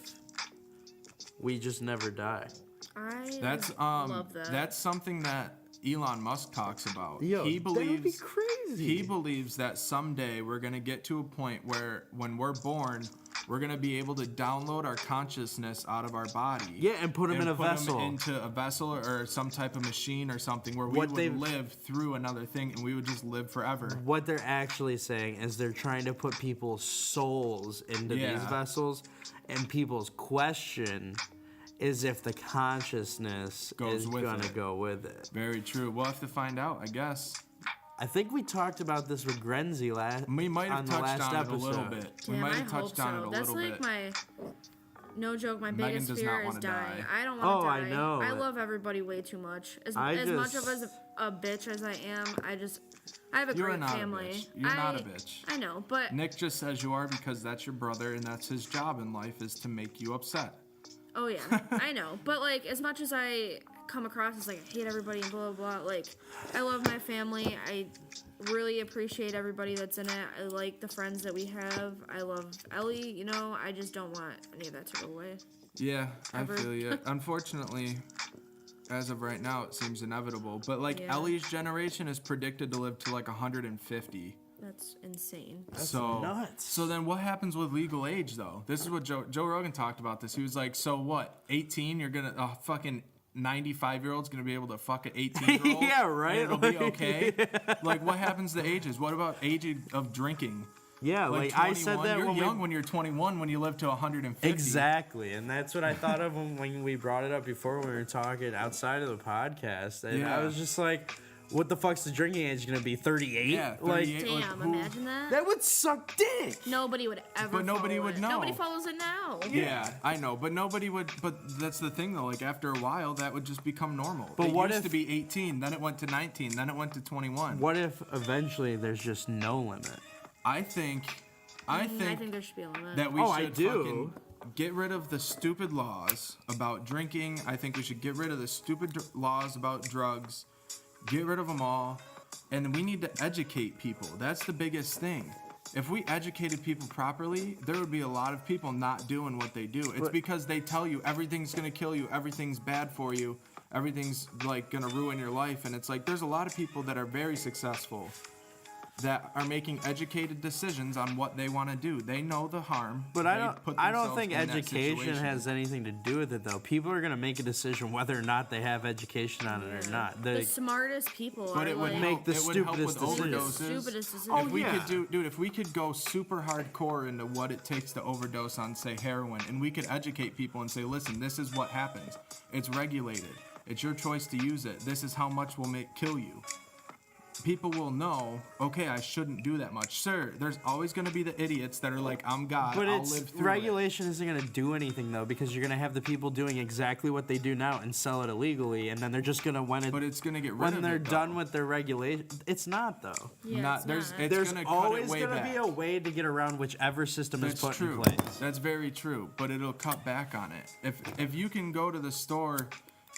we just never die? I That's love that. That's something that Elon Musk talks about. Yo, He that would be believes crazy. He believes that someday we're going to get to a point where when we're born, we're going to be able to download our consciousness out of our body. Yeah, and put them in a vessel. Put them into a vessel or some type of machine or something where we would live through another thing and we would just live forever. What they're actually saying is they're trying to put people's souls into these vessels, and people's question is if the consciousness is going to go with it. Very true. We'll have to find out, I guess. I think we talked about this with Grenzy We might have touched on it a little bit. Damn, we might have I touched hope on it so. a That's little like bit. no joke, my Megan biggest does fear not is wanna dying. die. I don't want to die. I know. I love everybody way too much. As much of a bitch as I am, I have a great family. You're not a bitch. I know, but Nick just says you are because that's your brother and that's his job in life is to make you upset. oh yeah, I know. But like, as much as I come across as like I hate everybody and blah blah blah, like I love my family. I really appreciate everybody that's in it. I like the friends that we have. I love Ellie. You know, I just don't want any of that to go away. Yeah, I feel you. Unfortunately, as of right now, it seems inevitable. But like Ellie's generation is predicted to live to like 150. That's insane. That's nuts. So then what happens with legal age, though? This is what Joe Rogan talked about this. He was like, so what, 18, you're going to, fucking 95-year-old's going to be able to fuck an 18-year-old? Yeah, right? And it'll be okay? Like, what happens to ages? What about age of drinking? Yeah, like I said that you're young when you're 21 when you live to 150. Exactly, and that's what I thought of when we brought it up before when we were talking outside of the podcast. And I was just like, what the fuck's the drinking age gonna be? 38? Yeah, 38. Like, Damn, imagine that. that would suck dick. Nobody would ever. But nobody follow would it. know. Nobody follows it now. Yeah, I know, but nobody would. But that's the thing, though. Like after a while, that would just become normal. But it what used if to be 18, then it went to 19, then it went to 21. What if eventually there's just no limit? I think I think there should be a limit. that we I should do. fucking get rid of the stupid laws about drinking. I think we should get rid of the stupid laws about drugs. Get rid of them all. And we need to educate people. That's the biggest thing. If we educated people properly, there would be a lot of people not doing what they do. It's because they tell you everything's going to kill you, everything's bad for you, everything's like going to ruin your life. And it's like there's a lot of people that are very successful that are making educated decisions on what they want to do. They know the harm. But I don't think in that education situation. has anything to do with it, though. People are gonna make a decision whether or not they have education on it or not. The smartest people But are it would like, make the it would help with stupidest decisions. overdoses. stupidest decisions. Oh, If we yeah. could do, dude, if we could go super hardcore into what it takes to overdose on, say, heroin, and we could educate people and say, listen, this is what happens. It's regulated. It's your choice to use it. This is how much will kill you. People will know, okay, I shouldn't do that much. Sir, there's always going to be the idiots that are like, I'm God, But I'll it's live through regulation isn't gonna do anything though, because you're gonna have the people doing exactly what they do now and sell it illegally, and then they're just gonna But it's going to get rid when of they're it, though. done with their regulation. It's not though. Yeah, it's There's not. it's There's gonna cut always it way gonna back. be a way to get around whichever system That's is put true. in place. That's very true, but it'll cut back on it. If you can go to the store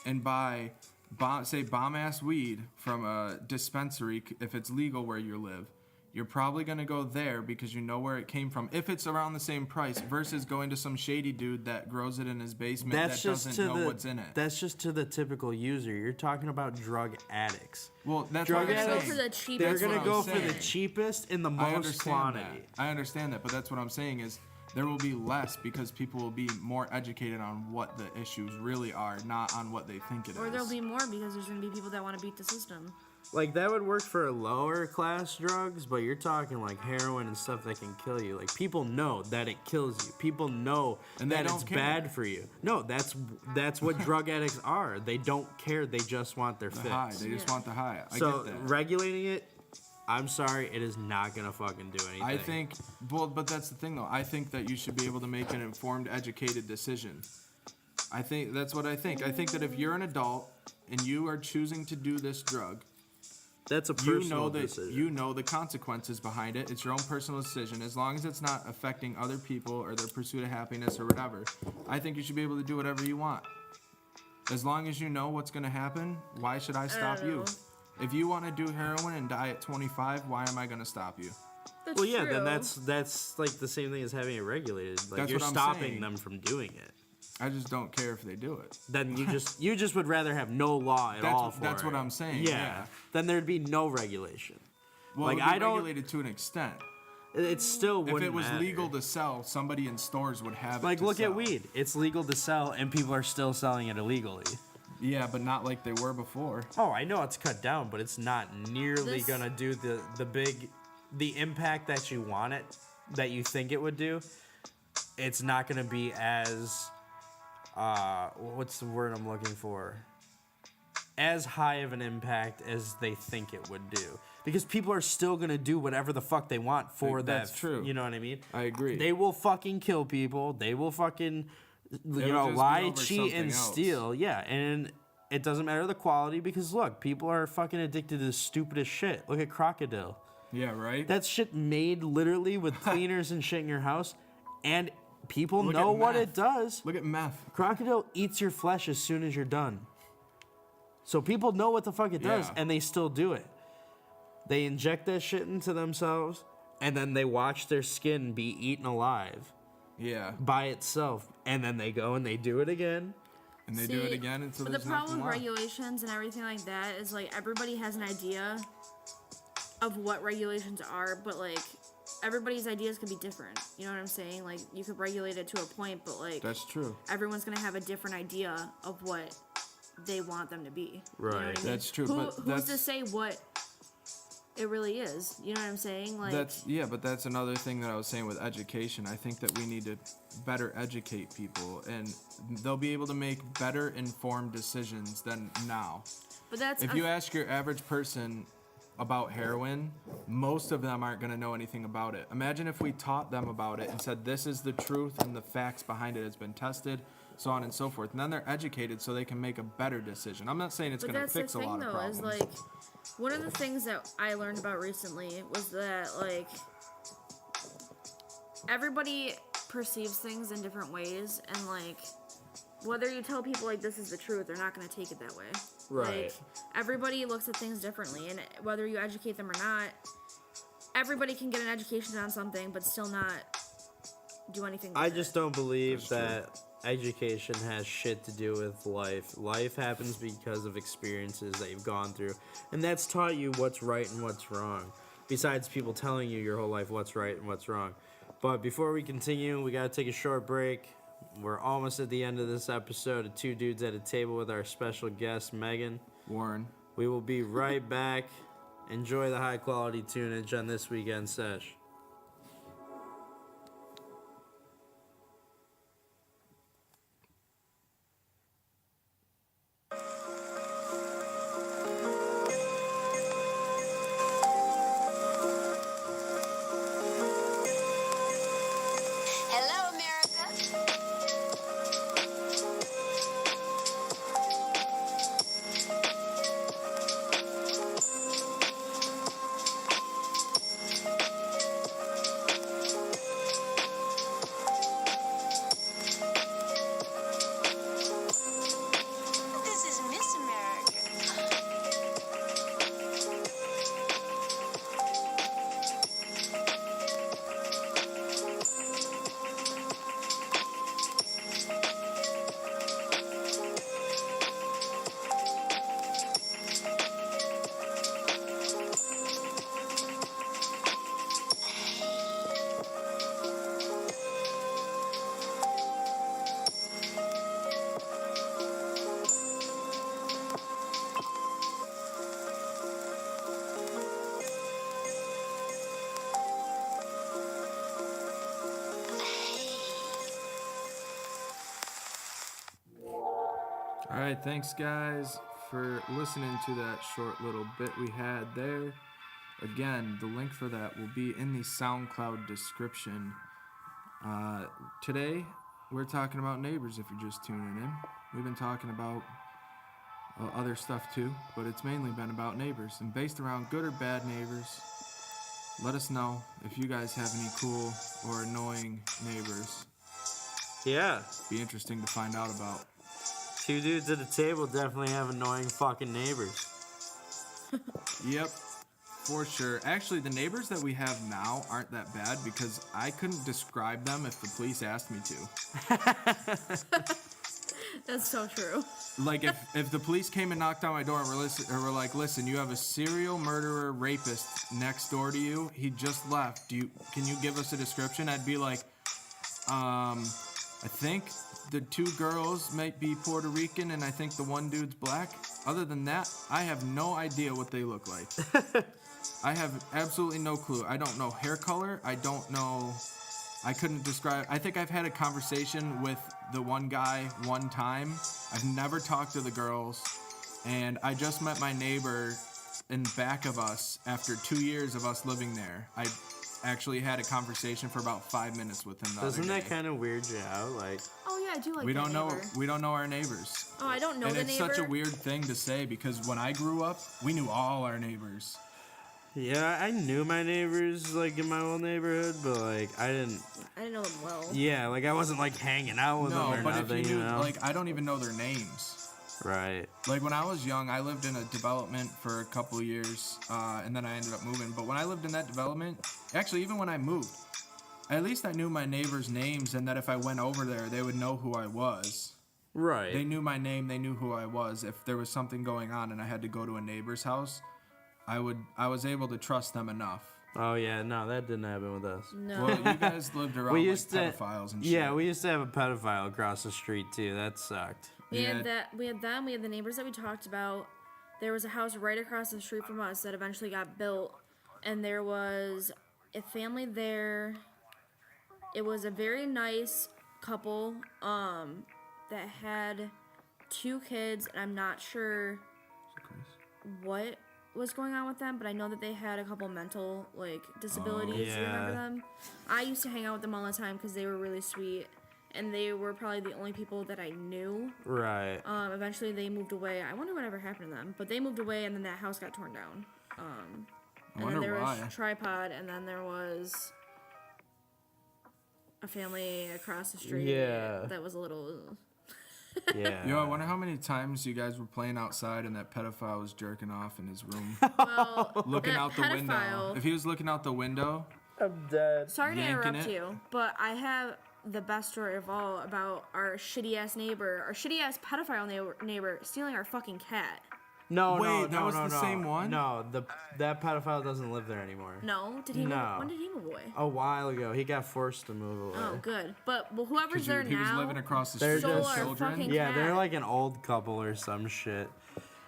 and buy bomb ass weed from a dispensary, if it's legal where you live, you're probably gonna go there because you know where it came from. If it's around the same price versus going to some shady dude that grows it in his basement That's that just doesn't to know the what's in it. that's just to the typical user. You're talking about drug addicts. Well, that's drug what I'm addicts- Go saying. for the cheapest. They're That's what gonna I'm go for the saying. cheapest in the I most understand quantity. that. I understand that, but that's what I'm saying is there will be less because people will be more educated on what the issues really are, not on what they think it is. Or there'll be more because there's gonna be people that want to beat the system. Like that would work for lower class drugs, but you're talking like heroin and stuff that can kill you. Like people know that it kills you. People know And they that don't it's care. bad for you. No, that's what drug addicts are. They don't care. They just want their the fix. high. They just want the high. I So get that. regulating it, I'm sorry, it is not gonna fucking do anything. I think, well, but that's the thing though. I think that you should be able to make an informed, educated decision. I think that's what I think. I think that if you're an adult and you are choosing to do this drug, that's a you personal know that decision. you know the consequences behind it. It's your own personal decision. As long as it's not affecting other people or their pursuit of happiness or whatever, I think you should be able to do whatever you want. As long as you know what's going to happen, why should I stop you? know. If you want to do heroin and die at 25, why am I going to stop you? That's well, yeah, true. then that's like the same thing as having it regulated. Like That's you're what I'm stopping saying. them from doing it. I just don't care if they do it. Then you just would rather have no law at all for That's it. what I'm saying. Yeah. Then there'd be no regulation. Well, like it would be I don't. regulated to an extent. It still wouldn't If it was matter. legal to sell, somebody in stores would have it. Like to look sell. at weed. It's legal to sell, and people are still selling it illegally. Yeah, but not like they were before. Oh, I know it's cut down, but it's not nearly This- gonna do the impact that you want it, that you think it would do. It's not gonna be as what's the word I'm looking for? As high of an impact as they think it would do. Because people are still gonna do whatever the fuck they want for that. That's true. You know what I mean? I agree. They will fucking kill people. They will fucking It'll you know, just be lie, over cheat, something and else. steal. Yeah, and it doesn't matter the quality because look, people are fucking addicted to the stupidest shit. Look at Crocodile. Yeah, right? That shit made literally with cleaners and shit in your house, and people Look know at what meth. it does. Look at meth. Crocodile eats your flesh as soon as you're done. So people know what the fuck it does, Yeah. and they still do it. They inject that shit into themselves, and then they watch their skin be eaten alive Yeah. by itself, and then they go and they do it again. And they do it again until But the there's problem nothing with left. regulations and everything like that is like everybody has an idea of what regulations are, but like everybody's ideas could be different. You know what I'm saying? Like you could regulate it to a point, but like That's true. everyone's gonna have a different idea of what they want them to be. You know what I Right. mean? That's true, but Who's that's- to say what it really is? You know what I'm saying? Like But that's another thing that I was saying with education. I think that we need to better educate people, and they'll be able to make better informed decisions than now. but that's If you ask your average person about heroin, most of them aren't going to know anything about it. Imagine if we taught them about it and said this is the truth and the facts behind it has been tested, so on and so forth. And then they're educated so they can make a better decision. I'm not saying it's But going to that's the fix a thing, lot of though, problems. is like one of the things that I learned about recently was that like everybody perceives things in different ways, and like whether you tell people like this is the truth, they're not going to take it that way. Right. Like everybody looks at things differently, and whether you educate them or not, everybody can get an education on something, but still not do anything. I with just it. don't believe that education has shit to do with life. Life happens because of experiences that you've gone through, and that's taught you what's right and what's wrong. Besides people telling you your whole life what's right and what's wrong. But before we continue, we gotta take a short break. We're almost at the end of this episode of Two Dudes at a Table with our special guest, Megan. Warren. We will be right back. Enjoy the high quality tunage on this Weekend Sesh. Hello, America. This is Miss America. All right, thanks guys for listening to that short little bit we had there. Again, the link for that will be in the SoundCloud description. Today, we're talking about neighbors if you're just tuning in. We've been talking about other stuff too, but it's mainly been about neighbors and based around good or bad neighbors. Let us know if you guys have any cool or annoying neighbors. Yeah. Be interesting to find out about. Two Dudes at a Table definitely have annoying fucking neighbors. Yep, for sure. Actually, the neighbors that we have now aren't that bad because I couldn't describe them if the police asked me to. That's so true. Like if the police came and knocked on my door and were like, listen, you have a serial murderer rapist next door to you. He just left. Can you give us a description? I'd be like, I think the 2 girls might be Puerto Rican and I think the one dude's black. Other than that, I have no idea what they look like. I have absolutely no clue. I don't know hair color. I don't know. I couldn't describe. I think I've had a conversation with the one guy one time. I've never talked to the girls. And I just met my neighbor in back of us after 2 years of us living there. I actually had a conversation for about 5 minutes with him the Doesn't other that day. kind of weird you out? Like, Oh yeah, I do like We that don't know. neighbor. We don't know our neighbors. Oh, I don't know And the it's neighbor. such a weird thing to say because when I grew up, we knew all our neighbors. yeah, I knew my neighbors like in my old neighborhood, but like I didn't. I didn't know them well. Yeah, like I wasn't like hanging out with them No, or but nothing. if you knew, know? like, I don't even know their names. Right. Like when I was young, I lived in a development for a couple of years, and then I ended up moving. But when I lived in that development, actually, even when I moved, at least I knew my neighbors' names, and that if I went over there, they would know who I was. Right. They knew my name, they knew who I was. If there was something going on and I had to go to a neighbor's house, I was able to trust them enough. Oh yeah, no, that didn't happen with us. No. Well, you guys lived around We like used to, pedophiles and shit. yeah, we used to have a pedophile across the street too. That sucked. We Yeah. had that. We had them. We had the neighbors that we talked about. There was a house right across the street from us that eventually got built, and there was a family there. It was a very nice couple that had 2 kids, and I'm not sure what was going on with them, but I know that they had a couple mental like disabilities. You remember Yeah. them? I used to hang out with them all the time because they were really sweet, and they were probably the only people that I knew. Right. Eventually they moved away. I wonder whatever happened to them, but they moved away, and then that house got torn down. I And then wonder there why. was Tripod, and then there was a family across the street. Yeah. That was a little. Yeah. Yo, I wonder how many times you guys were playing outside and that pedophile was jerking off in his room, Well, looking that out the window. pedophile- If he was looking out the window, I'm dead. Sorry to yanking interrupt it. you, but I have the best story of all about our shitty ass neighbor, our shitty ass pedophile neighbor stealing our fucking cat. No, Wait, no, that no, was no, the no. same one? No, that pedophile doesn't live there anymore. No, did he? No. Move? When did he move away? A while ago, he got forced to move away. Oh, good. But well, whoever's because there he was now. living across the They're street with just- Stole our children. fucking- Yeah, they're cat. like an old couple or some shit.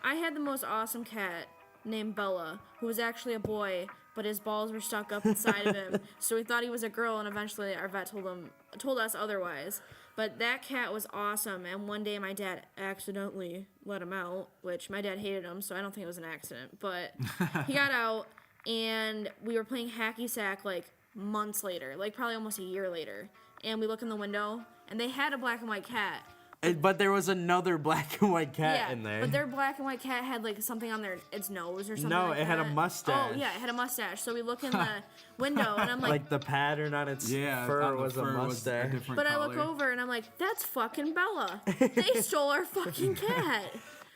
I had the most awesome cat named Bella, who was actually a boy, but his balls were stuck up inside of him, so we thought he was a girl, and eventually our vet told us otherwise. But that cat was awesome, and one day my dad accidentally let him out, which my dad hated him, so I don't think it was an accident. But he got out, and we were playing hacky sack like months later, like probably almost a year later. And we look in the window, and they had a black and white cat. But there was another black and white cat Yeah, in there. but their black and white cat had like something on its nose or something. No, like it had a that. mustache. Oh yeah, it had a mustache. So we look in the window, and I'm like, like the pattern on its Yeah, fur on the was a fur mustache. different but I color. look over, and I'm like, that's fucking Bella. They stole our fucking cat.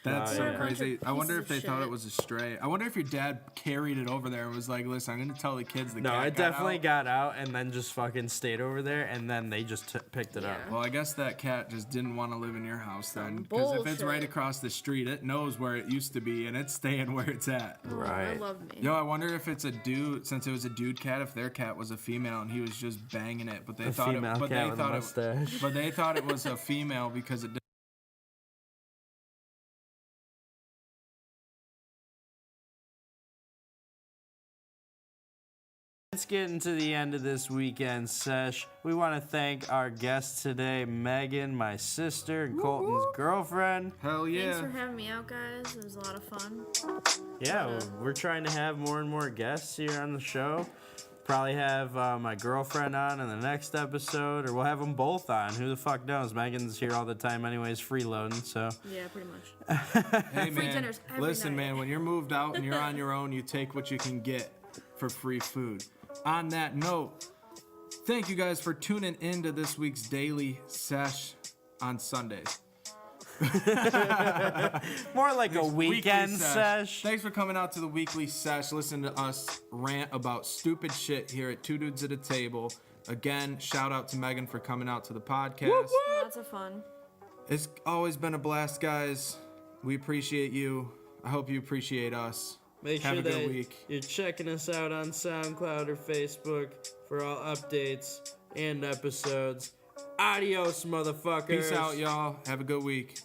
That's Oh, so yeah. crazy. I wonder if Pieces they of thought it shit. was a stray. I wonder if your dad carried it over there and was like, listen, I'm going to tell the kids the No, cat it got definitely out. got out and then just fucking stayed over there, and then they just picked it up. Yeah. Well, I guess that cat just didn't want to live in your house then. Because if it's right bullshit. across the street, it knows where it used to be and it's staying where it's at. Oh, Right. I love me. Yo, I wonder if it's a dude, since it was a dude cat, if their cat was a female and he was just banging it, but they A thought female it, but cat they with a thought it, mustache. but they thought it was a female because it. Let's get into the end of this weekend sesh. We want to thank our guests today, Megan, my sister, and Colton's girlfriend. Hell Thanks yeah. for having me out, guys. It was a lot of fun. Yeah, we're trying to have more and more guests here on the show. Probably have my girlfriend on in the next episode, or we'll have them both on. Who the fuck knows? Megan's here all the time anyways, freeloading, so. Yeah, pretty much. Hey Free man, dinners every listen night. man, when you're moved out and you're on your own, you take what you can get for free food. On that note, thank you guys for tuning into this week's Daily Sesh on Sundays. More like a Weekly weekend sesh. Thanks for coming out to the weekly sesh. Listen to us rant about stupid shit here at Two Dudes at a Table. Again, shout out to Megan for coming out to the podcast. Lots of fun. It's always been a blast, guys. We appreciate you. I hope you appreciate us. Make Have sure a good that week. you're checking us out on SoundCloud or Facebook for all updates and episodes. Adios, motherfuckers. Peace out, y'all. Have a good week.